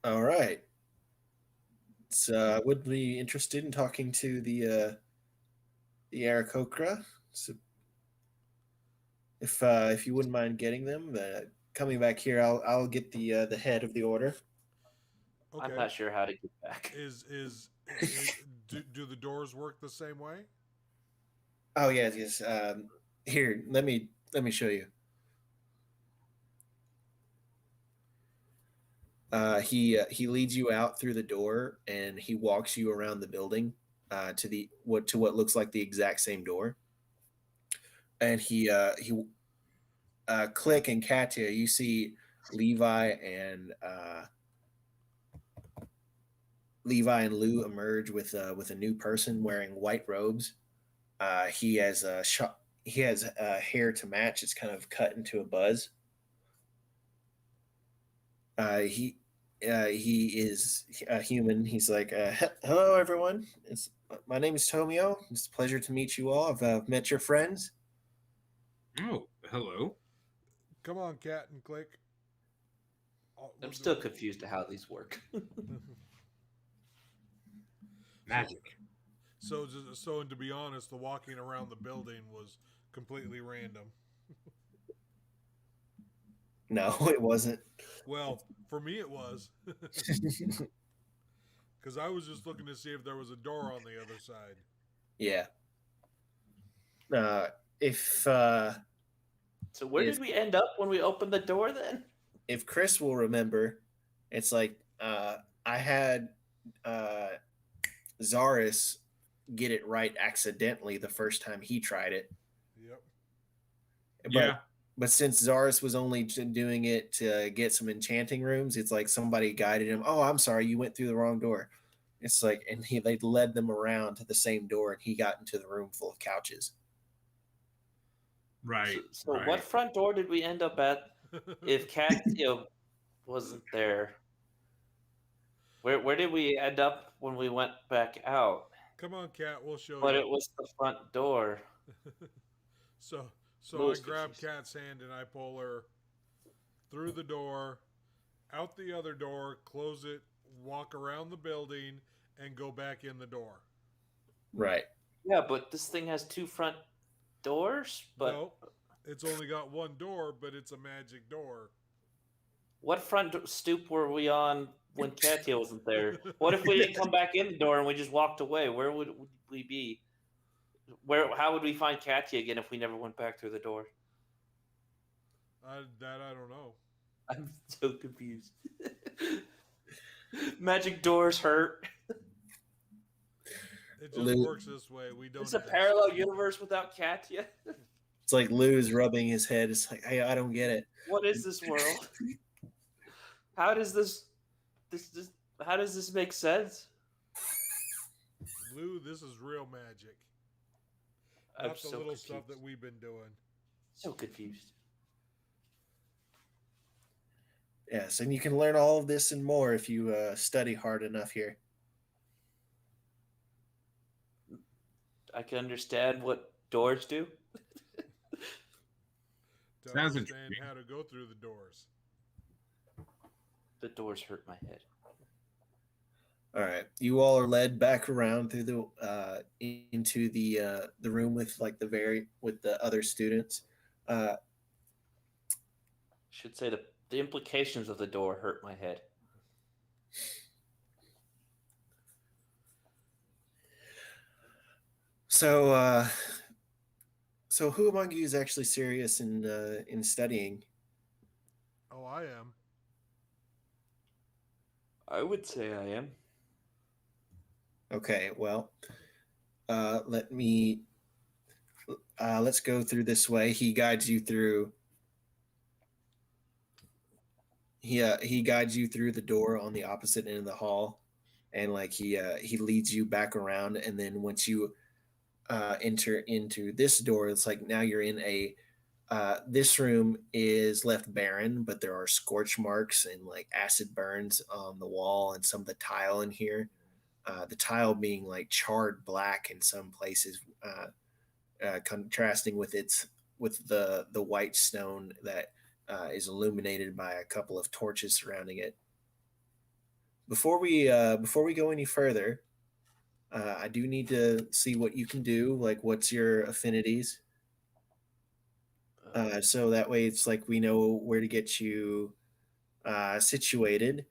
A: all right. So I would be interested in talking to the Aarakocra. So if you wouldn't mind getting them, coming back here, I'll get the head of the order.
B: Okay.
D: I'm not sure how to get back.
B: Do the doors work the same way?
A: Oh yes. Here, let me show you. He leads you out through the door and he walks you around the building to what looks like the exact same door. And he Click and Katya, you see Levi and Lou emerge with a new person wearing white robes. He has hair to match. It's kind of cut into a buzz. He is a human. He's like, hello, everyone. My name is Tomio. It's a pleasure to meet you all. I've met your friends.
C: Oh, hello.
B: Come on, Cat and Click.
D: I'm still confused to how these work.
C: Magic.
B: So, and to be honest, the walking around the building was completely random.
A: No, it wasn't.
B: Well, for me, it was because I was just looking to see if there was a door on the other side.
A: Yeah.
D: So where
A: If-
D: did we end up when we opened the door then?
A: If Chris will remember, It's like I had Zaris get it right accidentally the first time he tried it.
B: Yep.
A: But but since Zaris was only doing it to get some enchanting rooms, it's like somebody guided him. Oh, I'm sorry, you went through the wrong door. It's like, and they led them around to the same door, and he got into the room full of couches.
C: Right.
D: So
C: right.
D: what front door did we end up at if Catio wasn't there? Where did we end up when we went back out?
B: Come on, Cat, we'll show
D: But
B: you.
D: it was the front door.
B: So I
D: Louis
B: grab
D: confused.
B: Cat's hand and I pull her through the door, out the other door, close it, walk around the building, and go back in the door.
A: Right.
D: Yeah, but this thing has 2 front doors. But
B: No, it's only got one door, but it's a magic door.
D: what stoop were we on when Catio wasn't there? What if we didn't come back in the door and we just walked away? Where would we be? How would we find Katia again if we never went back through the door?
B: I don't know.
D: I'm so confused. Magic doors hurt.
B: It just
A: Lou-
B: works this way. We don't.
D: It's a
B: ask.
D: parallel universe without Katia.
A: It's like Lou's rubbing his head. It's like, hey, I don't get it.
D: What is this world? How does this how does this make sense?
B: Lou, this is real magic.
D: I'm
B: Not the
D: so
B: little stuff
D: confused.
B: that we've been doing.
D: So confused.
A: Yes, and you can learn all of this and more if you study hard enough here.
D: I can understand what doors do.
B: To
C: Sounds
B: understand
C: interesting.
B: how to go through the doors.
D: The doors hurt my head.
A: All right, you all are led back around through the into the room with like with the other students.
D: Should say the implications of the door hurt my head.
A: So so who among you is actually serious in studying?
B: Oh, I am.
D: I would say I am.
A: Okay, well, let's go through this way. He guides you through. He guides you through the door on the opposite end of the hall, and like he leads you back around, and then once you enter into this door, it's like now you're in a. This room is left barren, but there are scorch marks and like acid burns on the wall and some of the tile in here. The tile being like charred black in some places, contrasting with the white stone that is illuminated by a couple of torches surrounding it. Before we go any further, I do need to see what you can do. Like, what's your affinities? So that way, it's like we know where to get you situated.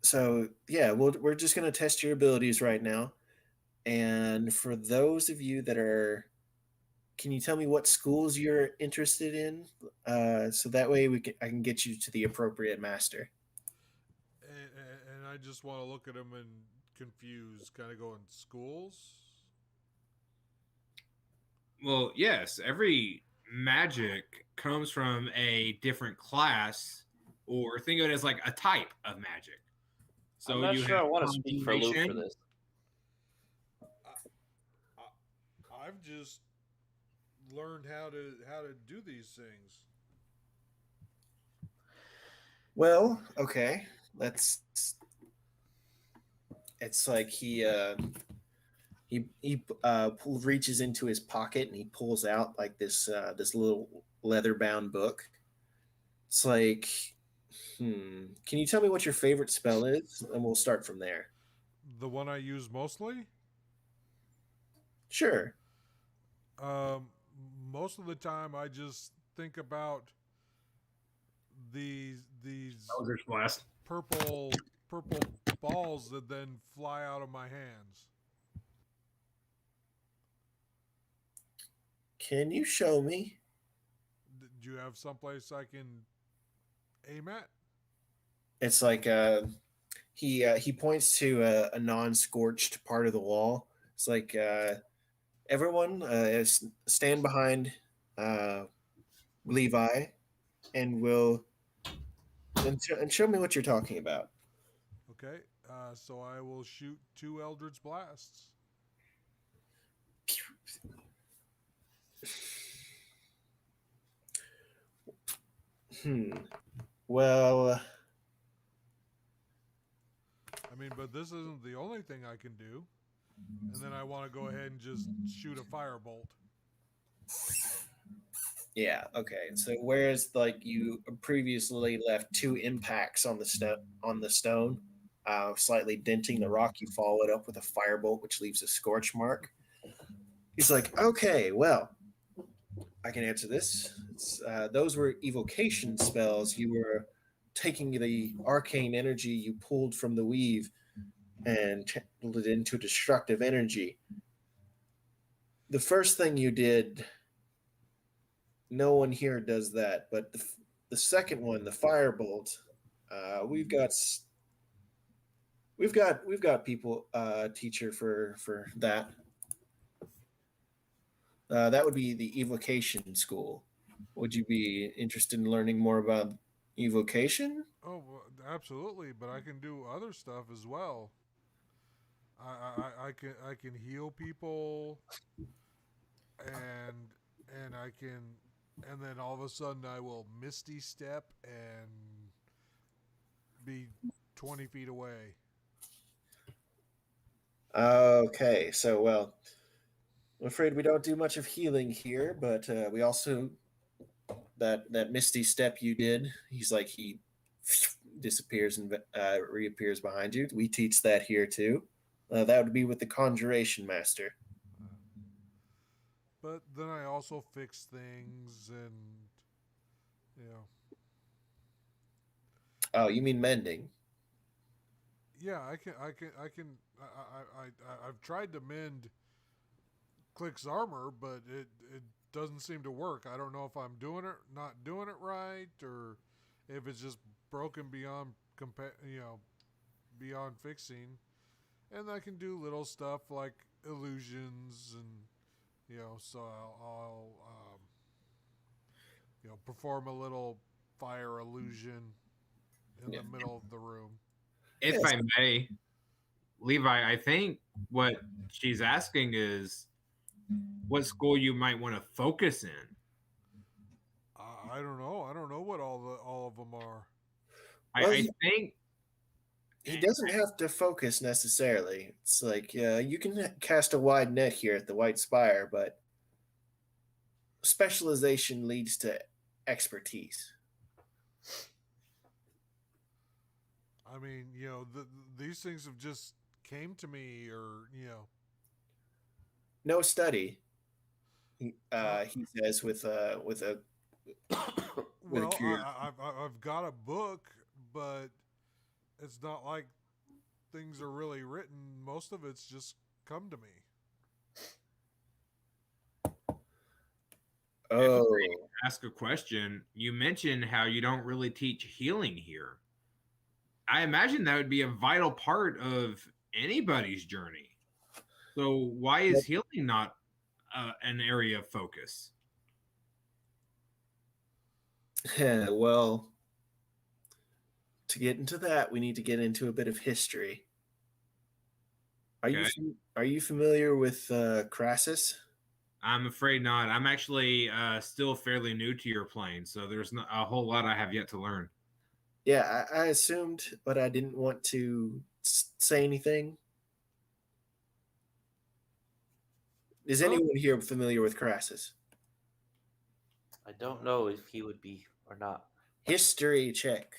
A: So yeah, we're just gonna test your abilities right now. And for those of you that are, can you tell me what schools you're interested in? So that way I can get you to the appropriate master.
B: And I just want to look at him and confused, kind of going, schools?
C: Well, yes, every magic comes from a different class, or think of it as like a type of magic. So
D: I'm not
C: you
D: sure
C: have
D: I want to speak for Lou for
C: combination.
D: this.
B: I've just learned how to do these things.
A: Well, okay, let's. It's like he reaches into his pocket and he pulls out like this little leather bound book. It's like, can you tell me what your favorite spell is, and we'll start from there.
B: The one I use mostly?
A: Sure.
B: Most of the time I just think about these
C: Eldritch Blast.
B: purple balls that then fly out of my hands.
A: Can you show me?
B: Do you have someplace I can Amen.
A: It's like he points to a non-scorched part of the wall. It's like everyone stand behind Levi, and will and show me what you're talking about.
B: Okay. So I will shoot 2 Eldritch Blasts.
A: Well,
B: I mean, but this isn't the only thing I can do. And then I want to go ahead and just shoot a firebolt.
A: yeah, okay. So whereas like you previously left 2 impacts on the stone, slightly denting the rock, you follow it up with a firebolt, which leaves a scorch mark. He's like, okay, well, I can answer this. Those were evocation spells. You were taking the arcane energy you pulled from the weave and channeled it into destructive energy. The first thing you did, no one here does that, but the second one, the firebolt, we've got people teacher for that. That would be the evocation school. Would you be interested in learning more about evocation?
B: Oh, well, absolutely. But I can do other stuff as well. I can heal people, and I can, and then all of a sudden I will misty step and be 20 feet away.
A: Okay, so well, I'm afraid we don't do much of healing here, but we also that misty step you did. He's like he disappears and reappears behind you. We teach that here too. That would be with the conjuration master.
B: But then I also fix things, and you know,
A: Oh, you mean mending?
B: yeah, I've tried to mend Click's armor, but it doesn't seem to work. I don't know if I'm not doing it right, or if it's just broken beyond beyond fixing. And I can do little stuff like illusions, and so I'll perform a little fire illusion in
A: Yeah.
B: the middle of the room.
C: If
A: Yes.
C: I may, Levi, I think what she's asking is what school you might want to focus in.
B: I don't know. I don't know what all of them are.
A: Well,
C: I think
A: he doesn't have to focus necessarily. It's like you can cast a wide net here at the White Spire, but specialization leads to expertise.
B: I mean, these things have just came to me, or
A: No study, he says with a with a
B: well,
A: curious.
B: I've got a book, but it's not like things are really written. Most of it's just come to me.
A: Oh,
C: ask a question. You mentioned how you don't really teach healing here. I imagine that would be a vital part of anybody's journey. So why is healing not an area of focus?
A: well, to get into that, we need to get into a bit of history. Are
C: Okay.
A: are you familiar with Crassus?
C: I'm afraid not. I'm actually still fairly new to your plane, so there's not a whole lot I have yet to learn.
A: Yeah, I assumed, but I didn't want to say anything. Is anyone here familiar with Crassus?
D: I don't know if he would be or not.
A: History check.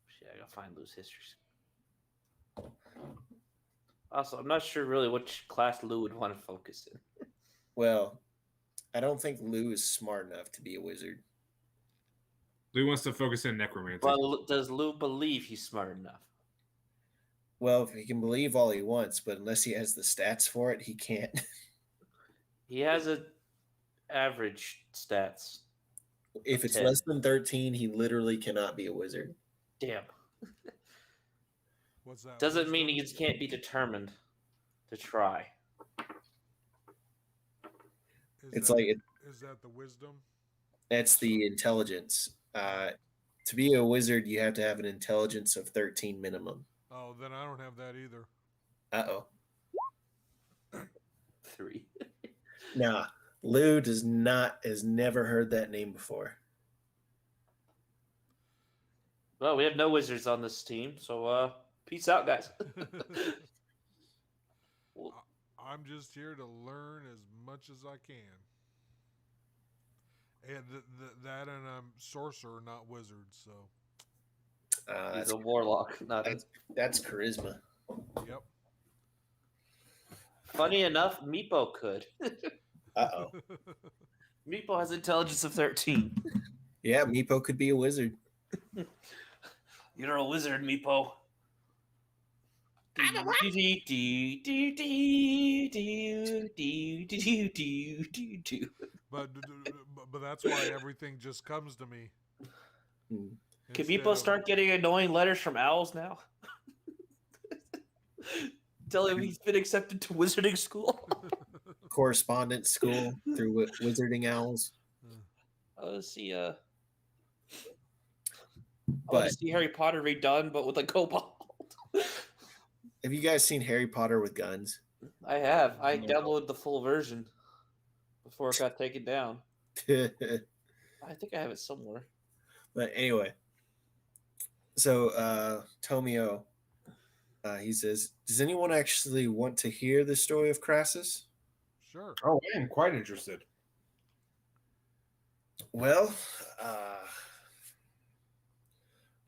D: Shit, I gotta find Lou's histories. Also, I'm not sure really which class Lou would want to focus in.
A: Well, I don't think Lou is smart enough to be a wizard.
C: Lou wants to focus in necromancy.
D: Well, does Lou believe he's smart enough?
A: Well, he can believe all he wants, but unless he has the stats for it, he can't.
D: He has a average stats.
A: If it's
D: 10.
A: less than 13, he literally cannot be a wizard.
D: Damn.
B: What's that?
D: Doesn't mean
B: wisdom?
D: he can't be determined to try.
A: It's like
B: Is that the wisdom?
A: that's the intelligence. To be a wizard, you have to have an intelligence of 13 minimum.
B: Oh, then I don't have that either.
A: Uh-oh.
D: 3.
A: Nah, Lou has never heard that name before.
D: Well, we have no wizards on this team, so peace out, guys.
B: I'm just here to learn as much as I can. And that, and I'm sorcerer, not wizard. So.
D: He's a warlock, not a...
A: That's charisma.
B: Yep.
D: Funny enough, Meepo could.
A: Uh-oh.
D: Meepo has intelligence of 13.
A: Yeah, Meepo could be a wizard.
D: You're a wizard, Meepo. I'm a what?
B: But that's why everything just comes to me.
A: Hmm.
D: Can Meepo start getting annoying letters from owls now? Tell him he's been accepted to wizarding school.
A: Correspondence school through Wizarding Owls.
D: Oh, see,
A: But
D: see Harry Potter redone, but with a kobold.
A: have you guys seen Harry Potter with guns?
D: I have. I downloaded the full version before it got taken down. I think I have it somewhere.
A: But anyway, so Tomio, he says, does anyone actually want to hear the story of Crassus?
B: Sure.
E: Oh, I am quite interested.
A: Well,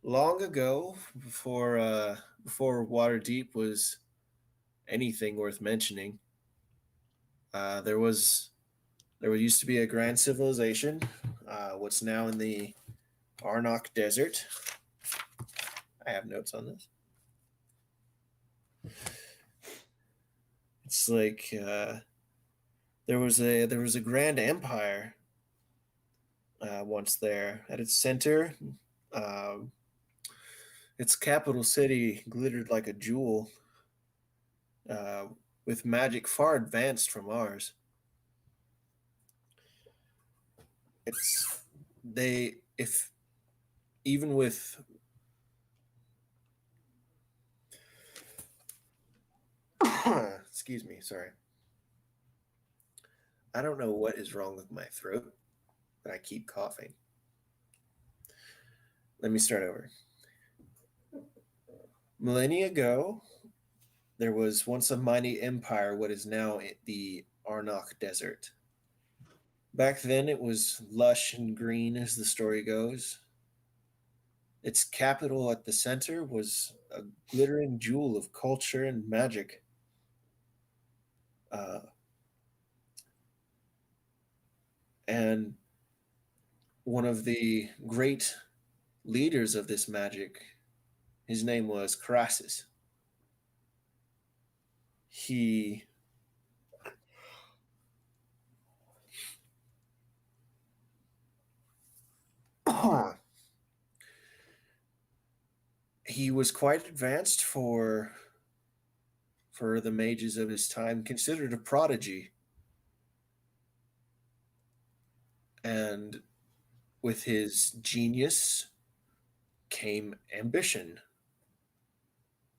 A: long ago, before Waterdeep was anything worth mentioning, there used to be a grand civilization, what's now in the Arnok Desert. I have notes on this. It's like there was a grand empire once there. At its center, its capital city glittered like a jewel, with magic far advanced from ours. Even with excuse me, sorry. I don't know what is wrong with my throat, but I keep coughing. Let me start over. Millennia ago, there was once a mighty empire, what is now the Arnok Desert. Back then, it was lush and green, as the story goes. Its capital at the center was a glittering jewel of culture and magic. And one of the great leaders of this magic, his name was Crassus. He was quite advanced for the mages of his time, considered a prodigy. And with his genius came ambition.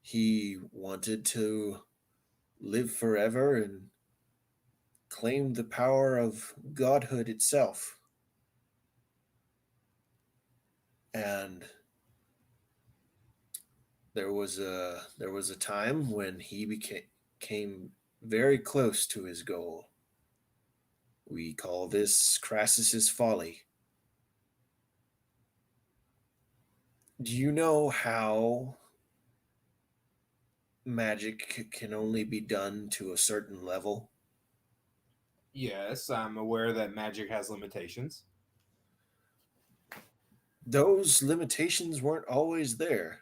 A: He wanted to live forever and claim the power of godhood itself. And there was a time when he came very close to his goal. We call this Crassus's folly. Do you know how magic can only be done to a certain level?
E: Yes, I'm aware that magic has limitations.
A: Those limitations weren't always there.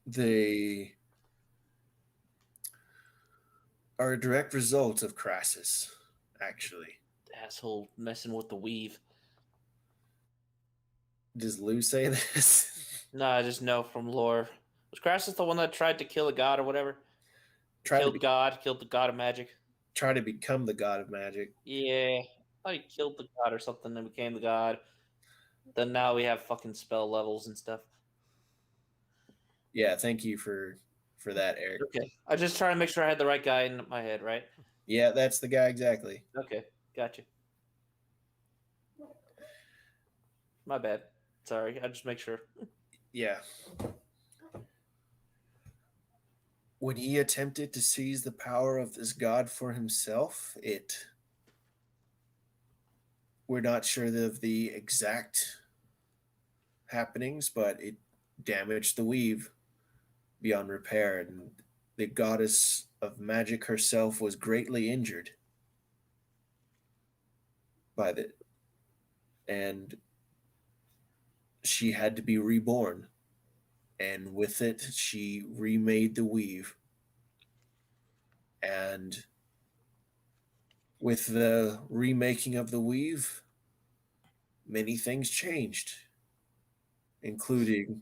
A: They are a direct result of Crassus, actually.
D: Asshole messing with the weave.
A: Does Lou say this?
D: No, I just know from lore. Was Crassus the one that tried to kill a god or whatever? Killed the god of magic.
A: Try to become the god of magic.
D: Yeah. I thought he killed the god or something and became the god. Then now we have fucking spell levels and stuff.
A: Yeah, thank you for that, Eric.
D: Okay. I just trying to make sure I had the right guy in my head, right?
A: Yeah, that's the guy exactly.
D: Okay. Gotcha. My bad. Sorry. I just make sure.
A: Yeah. When he attempted to seize the power of this god for himself, we're not sure of the exact happenings, but it damaged the weave beyond repair, and the goddess of magic herself was greatly injured by it, and she had to be reborn. And with it, she remade the weave. And with the remaking of the weave, many things changed, including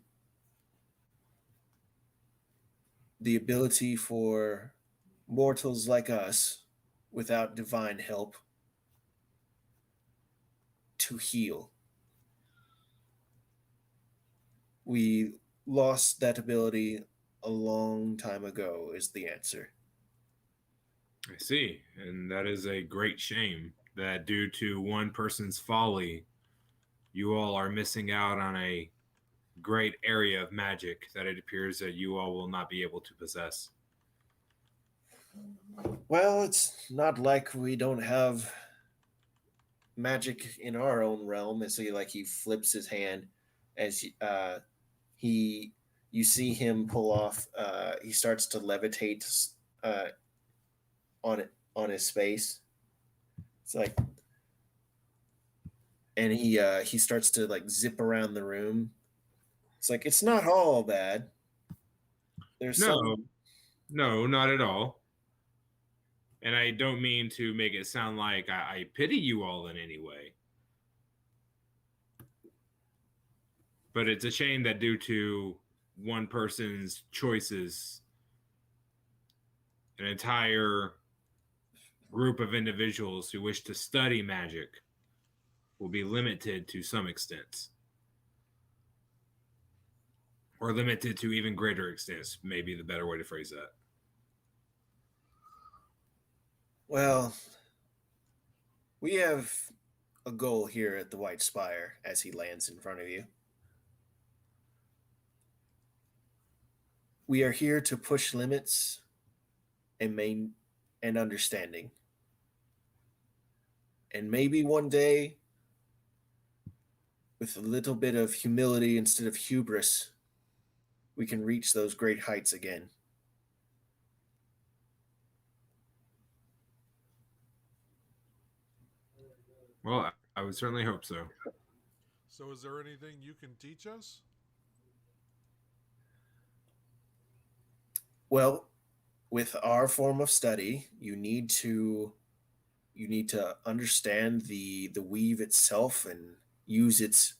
A: the ability for mortals like us, without divine help, to heal. We lost that ability a long time ago, is the answer.
F: I see. And that is a great shame that due to one person's folly, you all are missing out on a great area of magic that it appears that you all will not be able to possess.
A: Well, it's not like we don't have magic in our own realm. As he flips his hand as you see him pull off. He starts to levitate on his space. It's like, and he starts to like zip around the room. It's like it's not all bad. There's
F: No, not at all. And I don't mean to make it sound like I pity you all in any way. But it's a shame that due to one person's choices, an entire group of individuals who wish to study magic will be limited to some extent. Or limited to even greater extents, maybe the better way to phrase that.
A: Well, we have a goal here at the White Spire as he lands in front of you. We are here to push limits and understanding. And maybe one day, with a little bit of humility instead of hubris, we can reach those great heights again.
F: Well, I would certainly hope so.
B: So, is there anything you can teach us?
A: Well, with our form of study, you need to understand the weave itself and use its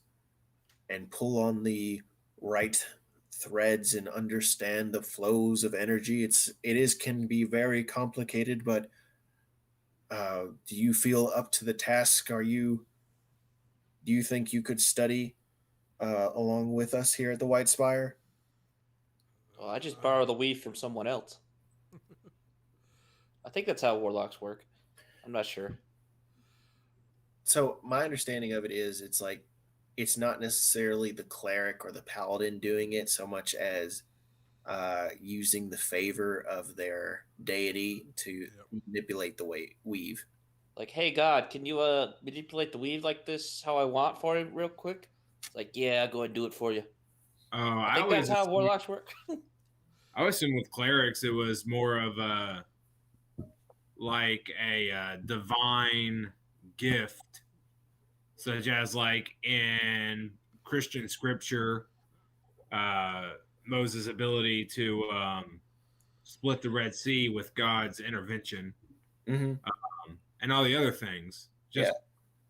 A: and pull on the right threads and understand the flows of energy. Can be very complicated, but do you feel up to the task? Do you think you could study along with us here at the White Spire?
D: Well, I just borrow the weave from someone else. I think that's how warlocks work. I'm not sure.
A: So my understanding of it is it's not necessarily the cleric or the paladin doing it so much as using the favor of their deity to manipulate the weave.
D: Like, hey God, can you manipulate the weave like this how I want for you real quick? It's like, yeah, I'll go and do it for you. I think that's how warlocks work.
F: I would assume with clerics it was more of a divine gift, such as like in Christian scripture, Moses' ability to split the Red Sea with God's intervention,
A: Mm-hmm.
F: And all the other things. just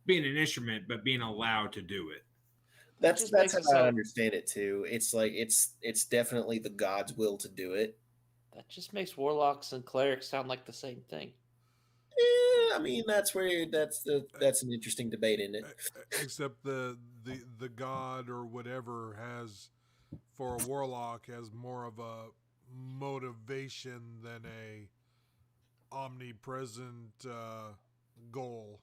F: being an instrument, but being allowed to do it.
A: That's
D: just
A: that's
D: makes
A: how
D: it
A: I
D: so-
A: understand it too. It's like it's definitely the God's will to do it.
D: That just makes warlocks and clerics sound like the same thing.
A: I mean that's where that's an interesting debate, isn't it?
B: Except the god or whatever has, for a warlock, has more of a motivation than a omnipresent goal.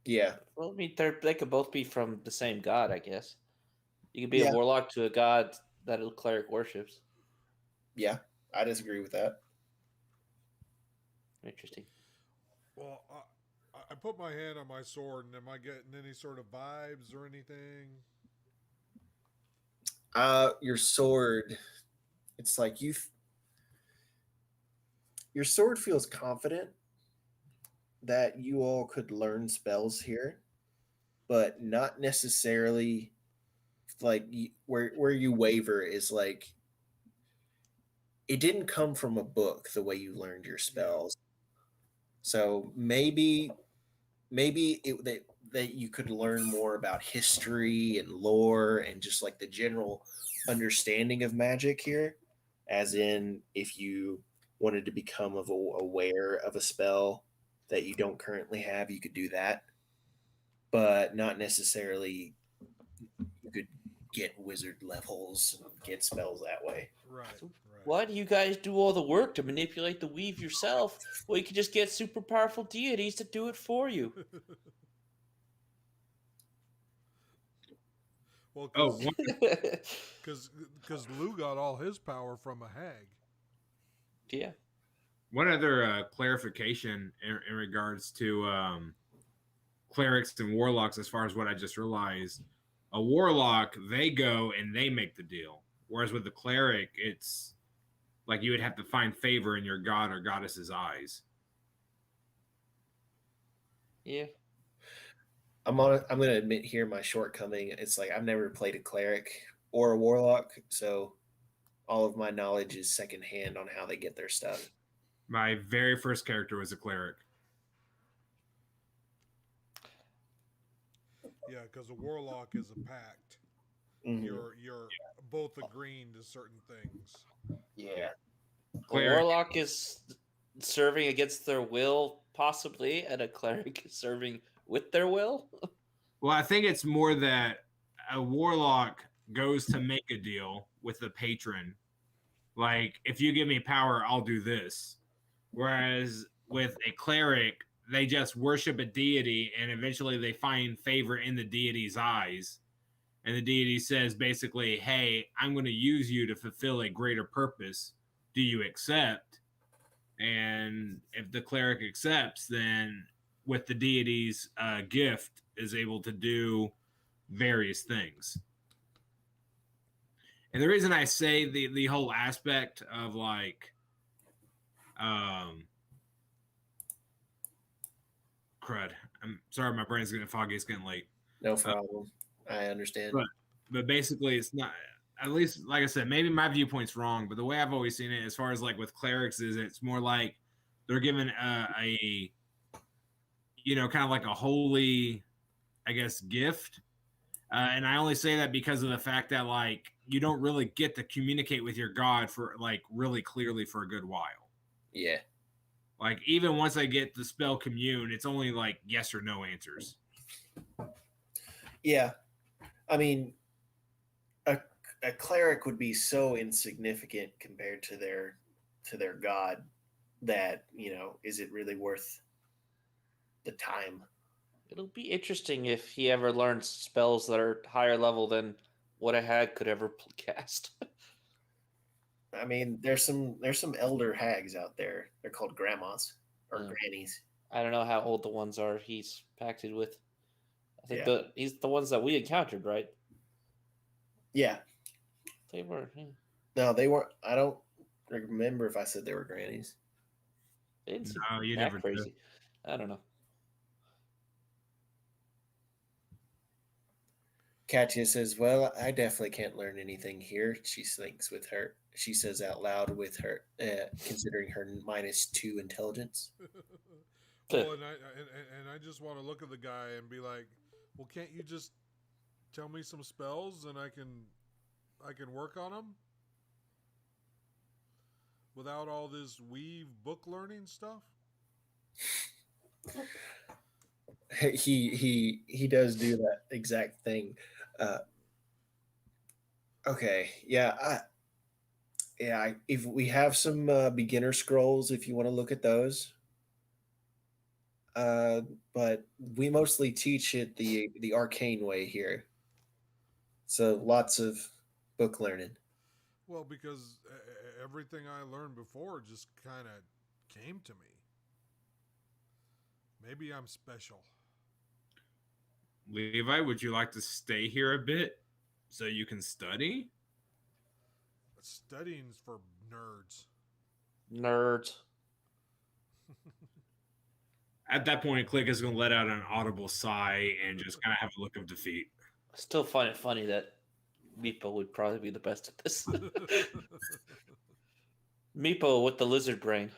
A: Yeah,
D: Well, I mean, they could both be from the same god, I guess. You could be
A: Yeah.
D: a warlock to a god that a cleric worships.
A: yeah, I disagree with that.
D: Interesting.
B: Well, I put my hand on my sword, and am I getting any sort of vibes or anything?
A: Your sword, it's like your sword feels confident that you all could learn spells here, but not necessarily like where you waver is like it didn't come from a book the way you learned your spells. So maybe that you could learn more about history and lore and just like the general understanding of magic here, as in if you wanted to become aware of a spell that you don't currently have, you could do that, but not necessarily you could get wizard levels and get spells that way.
B: Right.
D: Why do you guys do all the work to manipulate the weave yourself? Well, you could just get super powerful deities to do it for you.
B: Well,
F: Oh,
B: because Lou got all his power from a hag.
D: Yeah.
F: one other clarification in regards to clerics and warlocks, as far as what I just realized. A warlock, they go and they make the deal. Whereas with the cleric, it's like you would have to find favor in your god or goddess's eyes.
D: Yeah.
A: I'm gonna admit here my shortcoming. It's like I've never played a cleric or a warlock, so all of my knowledge is secondhand on how they get their stuff.
F: My very first character was a cleric.
B: Yeah, because a warlock is a pact.
A: Mhm.
B: You're both agreeing to certain things.
A: Yeah,
D: A
F: Cleric.
D: warlock is serving against their will, possibly, and a cleric is serving with their will.
F: Well, I think it's more that a warlock goes to make a deal with the patron. Like, if you give me power, I'll do this. Whereas with a cleric, they just worship a deity and eventually they find favor in the deity's eyes. And the deity says basically, hey, I'm going to use you to fulfill a greater purpose. Do you accept? And if the cleric accepts, then with the deity's gift is able to do various things. And the reason I say the whole aspect of like crud. I'm sorry, my brain's getting foggy, it's getting late.
A: no problem. I understand.
F: But basically it's not, at least like I said, maybe my viewpoint's wrong, but the way I've always seen it as far as like with clerics is it's more like they're given a kind of like a holy, I guess, gift. And I only say that because of the fact that like you don't really get to communicate with your god for like really clearly for a good while.
A: Yeah,
F: Like even once I get the spell commune, it's only like yes or no answers.
A: yeah. I mean, a cleric would be so insignificant compared to their god that is it really worth the time?
D: It'll be interesting if he ever learns spells that are higher level than what a hag could ever cast.
A: I mean, there's some elder hags out there. They're called grandmas or
D: Mm.
A: grannies.
D: I don't know how old the ones are he's pacted with. I think
A: Yeah.
D: he's the ones that we encountered, right?
A: Yeah.
D: They were.
A: No, they weren't. I don't remember if I said they were grannies.
D: They didn't seem
F: No, you
D: that
F: never
D: crazy. I don't know.
A: Katya says, "Well, I definitely can't learn anything here." She says out loud with her, considering her -2 intelligence.
B: Well, and I just want to look at the guy and be like, well, can't you just tell me some spells and I can work on them without all this weave book learning stuff?
A: He does do that exact thing. Okay, yeah, if we have some beginner scrolls, if you want to look at those. But we mostly teach it the arcane way here. So lots of book learning.
B: Well, because everything I learned before just kind of came to me. Maybe I'm special.
F: Levi, would you like to stay here a bit so you can study?
B: Studying's for nerds.
D: Nerds.
F: At that point, Click is going to let out an audible sigh and just kind of have a look of defeat.
D: I still find it funny that Meepo would probably be the best at this. Meepo with the lizard brain.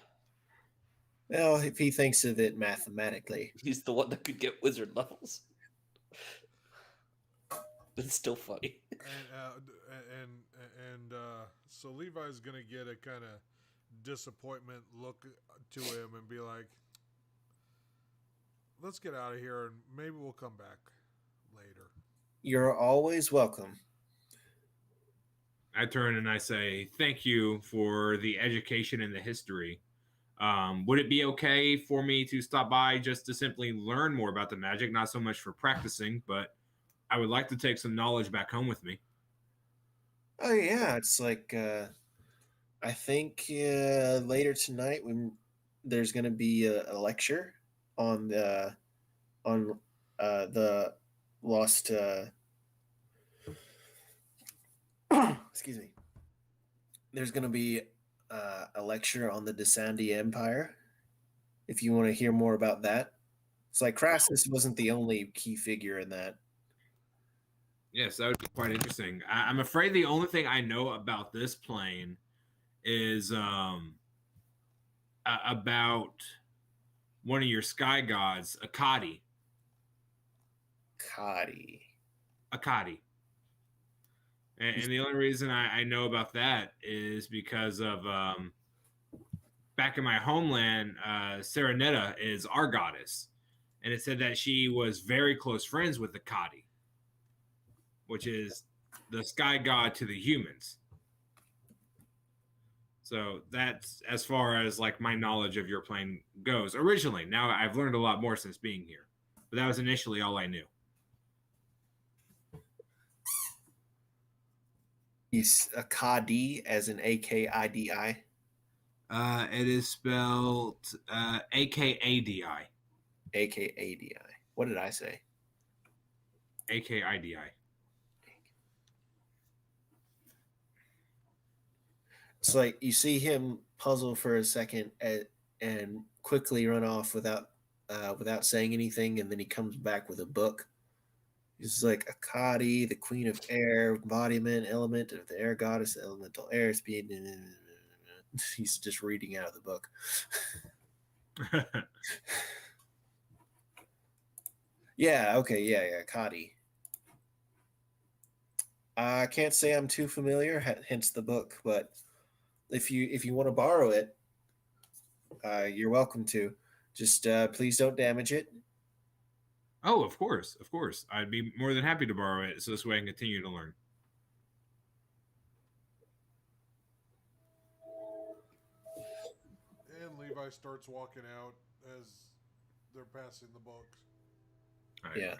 A: Well, if he thinks of it mathematically.
D: He's the one that could get wizard levels. But it's still funny.
B: And so Levi's gonna get a kind of disappointment look to him and be like, let's get out of here and maybe we'll come back later.
A: You're always welcome.
F: I turn and I say, thank you for the education and the history. Would it be okay for me to stop by just to simply learn more about the magic? Not so much for practicing, but I would like to take some knowledge back home with me.
A: Oh yeah, it's like I think later tonight there's going to be a lecture on the lost. Excuse me. There's going to be a lecture on the Desandi Empire. If you want to hear more about that, it's like Crassus wasn't the only key figure in that.
F: Yes, that would be quite interesting. I'm afraid the only thing I know about this plane is about one of your sky gods, Akkadi. Akkadi. And the only reason I know about that is because of back in my homeland, Serenetta is our goddess. And it said that she was very close friends with Akkadi, which is the sky god to the humans. So that's as far as like my knowledge of your plane goes originally. Now I've learned a lot more since being here, but that was initially all I knew.
A: Is Akkadi as in Akidi?
F: It is spelled Akadi.
A: Akadi. What did I say?
F: Akidi.
A: It's like you see him puzzle for a second and quickly run off without saying anything, and then he comes back with a book. He's like Akkadi, the queen of air, embodiment, element of the air goddess, elemental air speed. He's just reading out of the book. Yeah, okay, yeah, Akkadi. I can't say I'm too familiar, hence the book, but if you want to borrow it, you're welcome to. Just please don't damage it.
F: Oh, of course. I'd be more than happy to borrow it so this way I can continue to learn.
B: And Levi starts walking out as they're passing the books.
F: All right.
A: Yeah.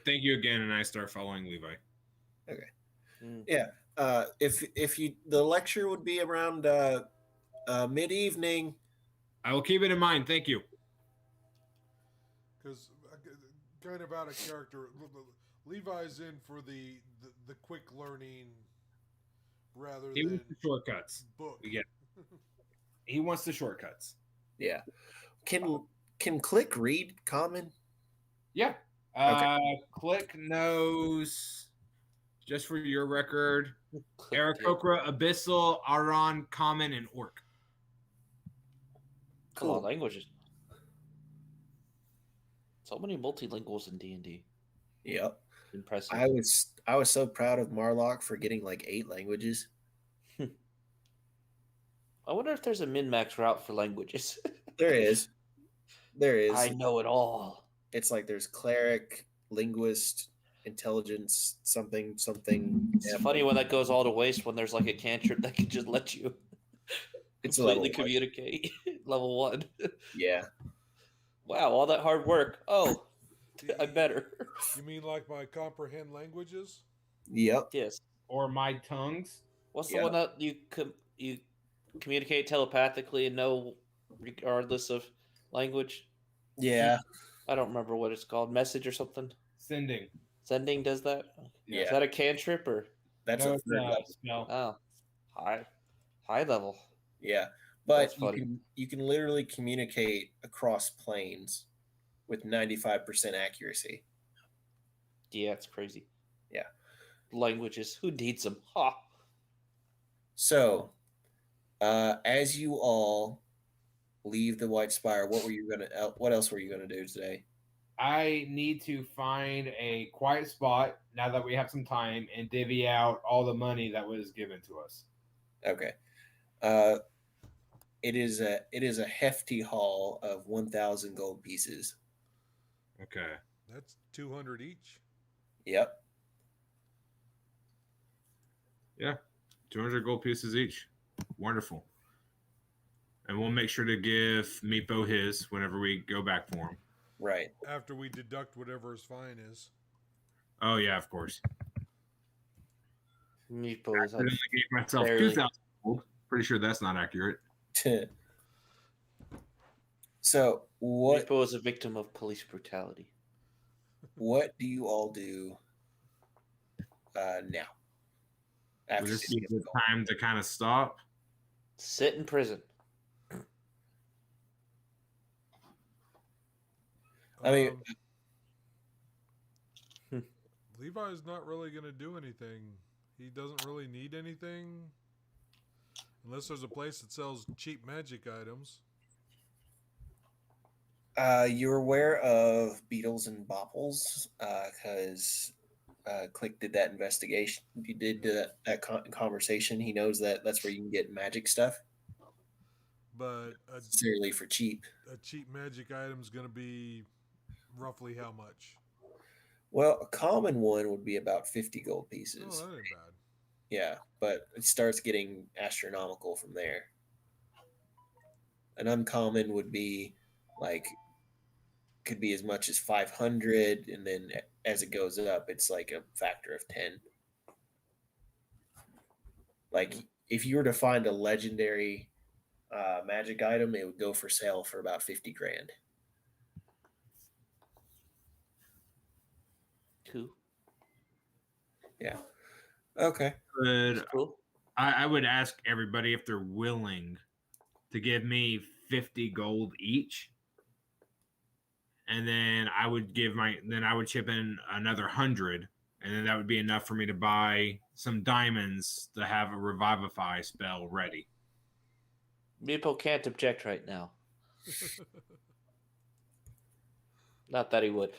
F: Thank you again, and I start following Levi.
A: Okay. Yeah. If you the lecture would be around mid-evening.
F: I will keep it in mind. Thank you.
B: Because kind of out of character, Levi's in for the quick learning rather
F: He
B: than
F: wants the shortcuts.
B: book.
F: Yeah. He wants the shortcuts.
A: Yeah. Can Click read common?
F: Yeah.
A: Okay.
F: Click knows, just for your record,
D: Click
F: Aarakocra, Abyssal, Aron, Common, and Orc.
D: Cool languages. So many multilinguals in D&D.
A: Yep.
D: Impressive.
A: I was so proud of Marlock for getting like 8 languages.
D: I wonder if there's a min-max route for languages.
A: There is. There is.
D: I know it all.
A: It's like there's cleric, linguist, intelligence, something.
D: It's funny when that goes all to waste when there's like a cantrip that can just let you
A: It's
D: completely
A: level 1.
D: communicate. Level 1.
A: Yeah.
D: Wow, all that hard work. Oh, I better.
B: You mean like my comprehend languages?
A: Yep.
D: Yes.
E: Or my tongues.
D: What's the
A: Yeah.
D: one that you communicate telepathically and know regardless of language?
A: Yeah.
D: I don't remember what it's called. Message or something.
E: Sending.
D: Sending does that.
A: Yeah.
D: Is that a cantrip or?
A: That's
E: No,
A: a
E: it's
A: third
E: a
A: level.
E: spell.
D: Oh, high level.
A: Yeah. But
D: That's funny.
A: you can literally communicate across planes with 95% accuracy.
D: Yeah, it's crazy.
A: Yeah.
D: Languages. Who needs them? Ha.
A: So, as you all leave the White Spire, what else were you gonna do today?
E: I need to find a quiet spot now that we have some time and divvy out all the money that was given to us.
A: Okay. It is a hefty haul of 1,000 gold pieces.
F: Okay.
B: That's 200 each.
A: Yep.
F: 200 gold pieces each. Wonderful. And we'll make sure to give Meepo his whenever we go back for him.
A: Right.
B: After we deduct whatever his fine is.
F: Oh, yeah, of course.
D: Meepo
F: I
D: is
F: accidentally gave myself
D: barely.
F: 2,000 gold. Pretty sure that's not accurate.
A: So
D: Meepo is a victim of police brutality.
A: what do you all do now?
F: Would
A: After
F: this be
A: getting
F: the
A: the gold?
F: time to kind of stop?
D: Sit in prison.
A: I mean,
B: Levi's not really going to do anything. He doesn't really need anything. Unless there's a place that sells cheap magic items.
A: You're aware of Beetles and Bopples because Click did that investigation. You did that conversation. He knows that that's where you can get magic stuff,
B: But
A: necessarily for cheap.
B: a cheap magic item is going to be roughly how much?
A: Well, a common one would be about 50 gold
B: Oh,
A: pieces.
B: that ain't bad.
A: Yeah, but it starts getting astronomical from there. An uncommon would be like could be as much as 500, and then as it goes up, it's like a factor of 10. Like if you were to find a legendary magic item, it would go for sale for about 50 grand.
D: Cool.
A: Yeah. Okay.
F: But
D: That's cool.
F: I would ask everybody if they're willing to give me 50 gold each. And then I would chip in another 100, and then that would be enough for me to buy some diamonds to have a revivify spell ready.
D: Meepo can't object right now. Not that he would.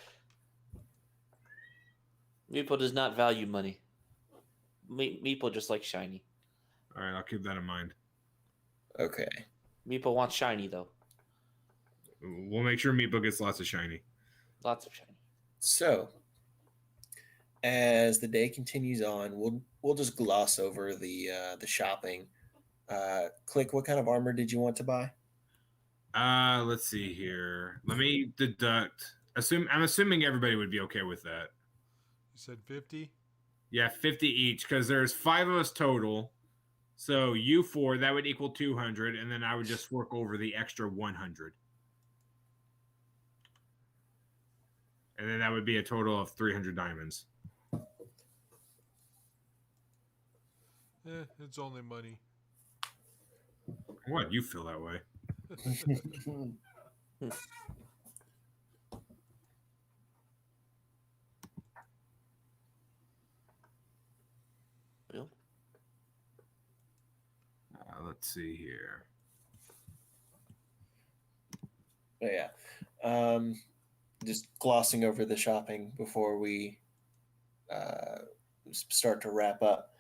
D: Meepo does not value money. Meepo just likes shiny.
F: All right, I'll keep that in mind.
A: Okay.
D: Meepo wants shiny though.
F: We'll make sure Meepo gets lots of shiny.
D: Lots of shiny.
A: So, as the day continues on, we'll just gloss over the shopping. Click. What kind of armor did you want to buy?
F: Let's see here. Let me deduct. I'm assuming everybody would be okay with that.
B: You said 50?
F: Yeah, 50 each, because there's 5 of us total. So you 4, that would equal 200, and then I would just fork over the extra 100. And then that would be a total of 300 diamonds.
B: It's only money.
F: What? You feel that way?
D: Well,
F: Let's see here.
A: Oh, yeah. just glossing over the shopping before we start to wrap up.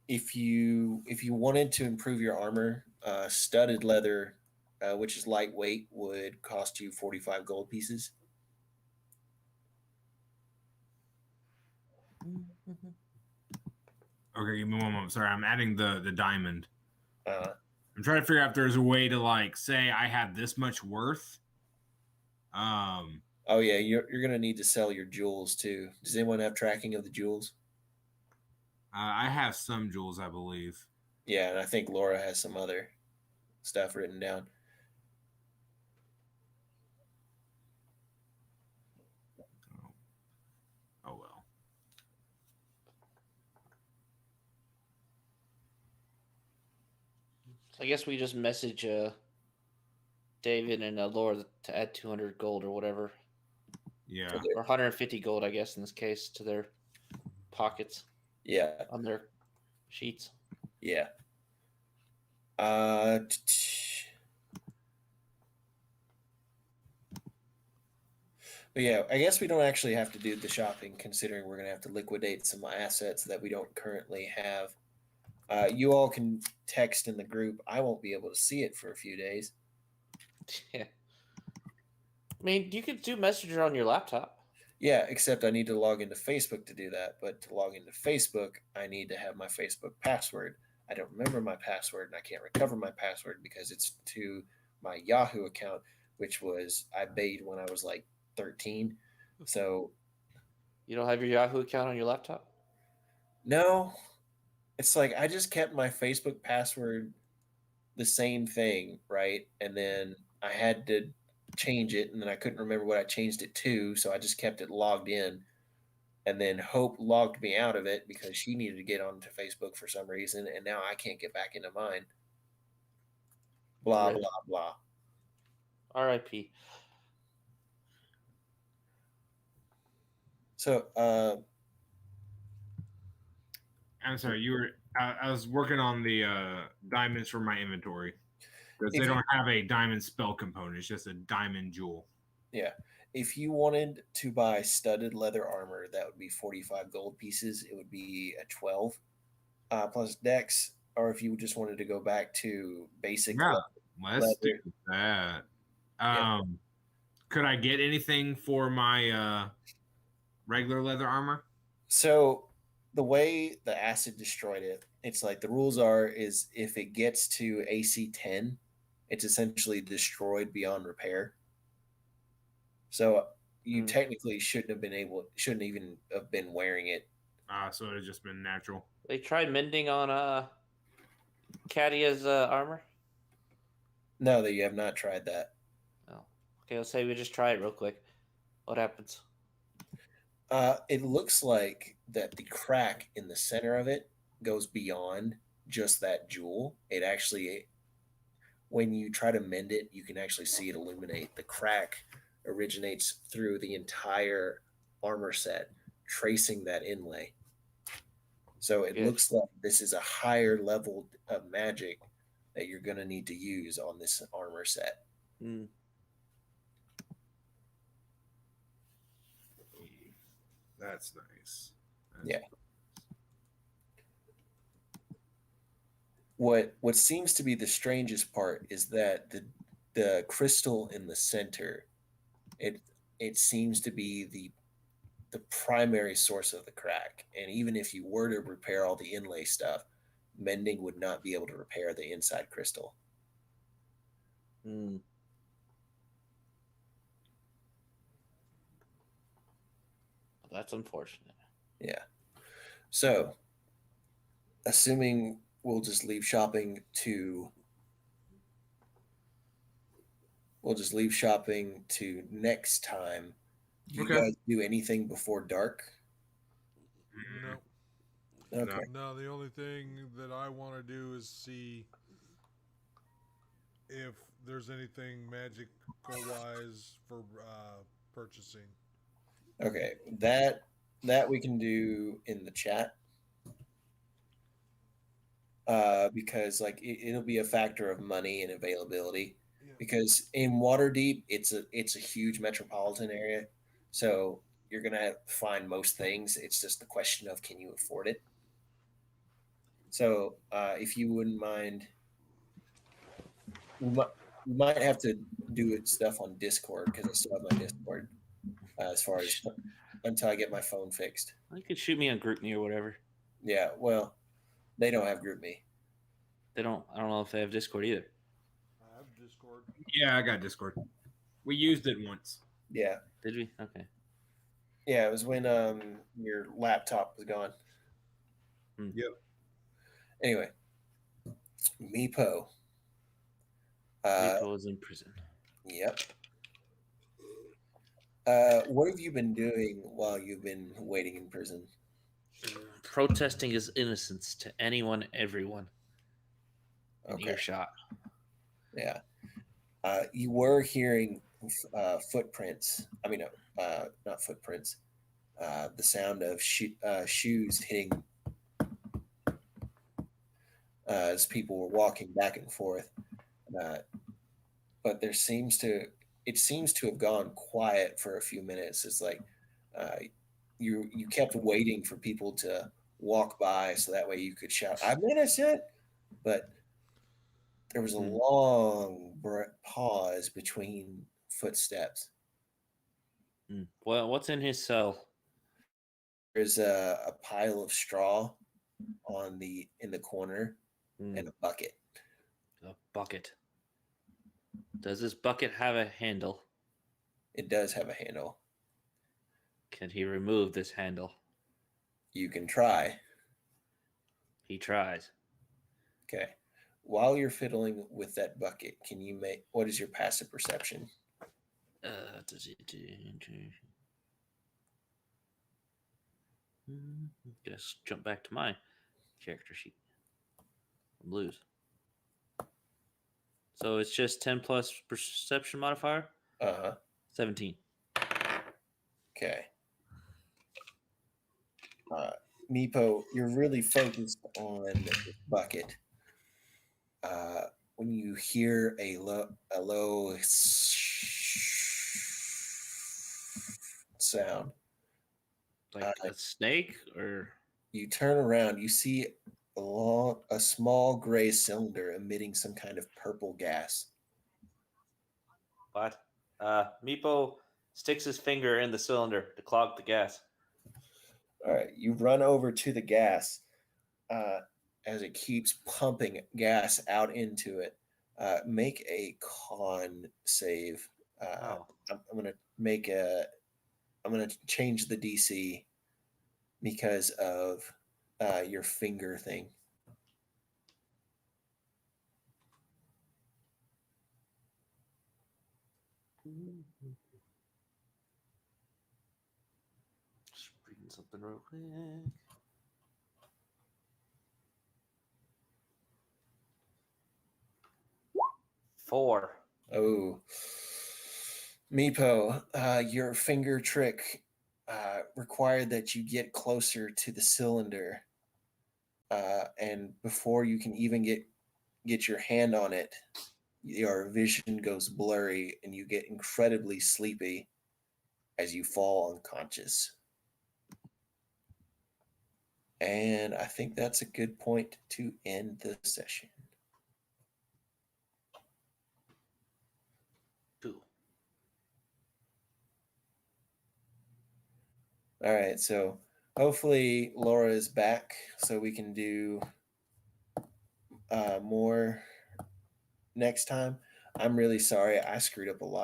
A: If you wanted to improve your armor, studded leather, which is lightweight, would cost you 45 gold pieces.
C: Okay, give me one moment. Sorry, I'm adding the diamond.
A: Uh,
C: I'm trying to figure out if there's a way to like say I have this much worth.
A: oh yeah, you're gonna need to sell your jewels too. Does anyone have tracking of the jewels?
C: I have some jewels, I believe.
A: Yeah, and I think Laura has some other stuff written down.
C: Oh well.
D: I guess we just message David and Laura to add 200 gold or whatever,
C: Yeah.
D: or 150 gold, I guess, in this case, to their pockets
A: Yeah,
D: on their sheets.
A: yeah. But yeah, I guess we don't actually have to do the shopping, considering we're gonna have to liquidate some assets that we don't currently have. You all can text in the group. I won't be able to see it for a few days.
D: Yeah. I mean, you could do Messenger on your laptop.
A: Yeah, except I need to log into Facebook to do that. But to log into Facebook, I need to have my Facebook password. I don't remember my password, and I can't recover my password because it's to my Yahoo account, which was I made when I was like 13. So
D: You don't have your Yahoo account on your laptop?
A: no, it's like I just kept my Facebook password the same thing, right? And then I had to change it, and then I couldn't remember what I changed it to, so I just kept it logged in. And then Hope logged me out of it because she needed to get onto Facebook for some reason, and now I can't get back into mine. Blah
D: Rip.
A: blah blah.
D: R.I.P.
A: So,
C: I'm sorry, you were. I was working on the diamonds for my inventory because
A: If
C: they
A: you-
C: don't have a diamond spell component. It's just a diamond jewel.
A: yeah, if you wanted to buy studded leather armor, that would be 45 gold pieces. It would be a 12 plus dex. Or if you just wanted to go back to basic
C: Yeah, let's
A: leather.
C: do that.
A: Yeah.
C: Could I get anything for my regular leather armor?
A: So the way the acid destroyed it, it's like the rules is if it gets to AC 10, it's essentially destroyed beyond repair. So you technically shouldn't even have been wearing it.
C: So it has just been natural.
D: They tried mending on Katia's armor?
A: No, that you have not tried that.
D: Oh. Okay, let's say we just try it real quick. What happens?
A: It looks like that the crack in the center of it goes beyond just that jewel. It actually, when you try to mend it, you can actually see it illuminate. The crack originates through the entire armor set, tracing that inlay. So it
D: Good.
A: looks like this is a higher level of magic that you're going to need to use on this armor set.
D: Mm.
C: That's nice.
A: Yeah. What seems to be the strangest part is that the crystal in the center, it seems to be the primary source of the crack. And even if you were to repair all the inlay stuff, mending would not be able to repair the inside crystal.
D: Mm. That's unfortunate.
A: Yeah. So, assuming we'll just leave shopping to next time. Do you
C: Okay.
A: guys do anything before dark?
B: No.
A: Okay.
B: No, the only thing that I want to do is see if there's anything magical wise for purchasing.
A: Okay. That we can do in the chat. Because like it'll be a factor of money and availability.
B: Yeah.
A: because in Waterdeep, it's a huge metropolitan area, so you're gonna find most things. It's just the question of can you afford it. So if you wouldn't mind, we might have to do it stuff on Discord because I still have my Discord as far as until I get my phone fixed.
D: You could shoot me on GroupMe or whatever.
A: Yeah, well, they don't have GroupMe.
D: They don't. I don't know if they have Discord either.
B: I have Discord.
F: Yeah, I got Discord. We used it once.
A: Yeah,
D: Did we? Okay.
A: yeah, it was when your laptop was gone.
F: Yep.
A: Anyway, Meepo.
D: Rico was in prison.
A: Yep. What have you been doing while you've been waiting in prison?
D: Protesting his innocence to anyone, everyone in
A: Okay.
D: earshot.
A: Yeah. You were hearing footprints. I mean, not footprints. The sound of shoes hitting as people were walking back and forth. But it seems to have gone quiet for a few minutes. It's like you kept waiting for people to walk by so that way you could shout, "I'm innocent," but there was a long pause between footsteps.
D: Well, what's in his cell?
A: There's a pile of straw in the corner and a bucket.
D: A bucket. Does this bucket have a handle?
A: It does have a handle.
D: Can he remove this handle?
A: You can try.
D: He tries.
A: Okay. While you're fiddling with that bucket, can you make what is your passive perception?
D: Just jump back to my character sheet. Blues. So it's just 10 plus perception modifier? 17.
A: Okay. Meepo, you're really focused on the bucket. When you hear a low sound,
D: Like a snake or
A: you turn around, you see a small gray cylinder emitting some kind of purple gas.
D: what? Meepo sticks his finger in the cylinder to clog the gas.
A: All right, you run over to the gas as it keeps pumping gas out into it. Make a con save. I'm gonna change the DC because of your finger thing.
D: Just reading something real quick. 4.
A: Oh, Meepo, your finger trick required that you get closer to the cylinder, and before you can even get your hand on it, your vision goes blurry and you get incredibly sleepy as you fall unconscious. And I think that's a good point to end the session. All right, so hopefully Laura is back so we can do more next time. I'm really sorry. I screwed up a lot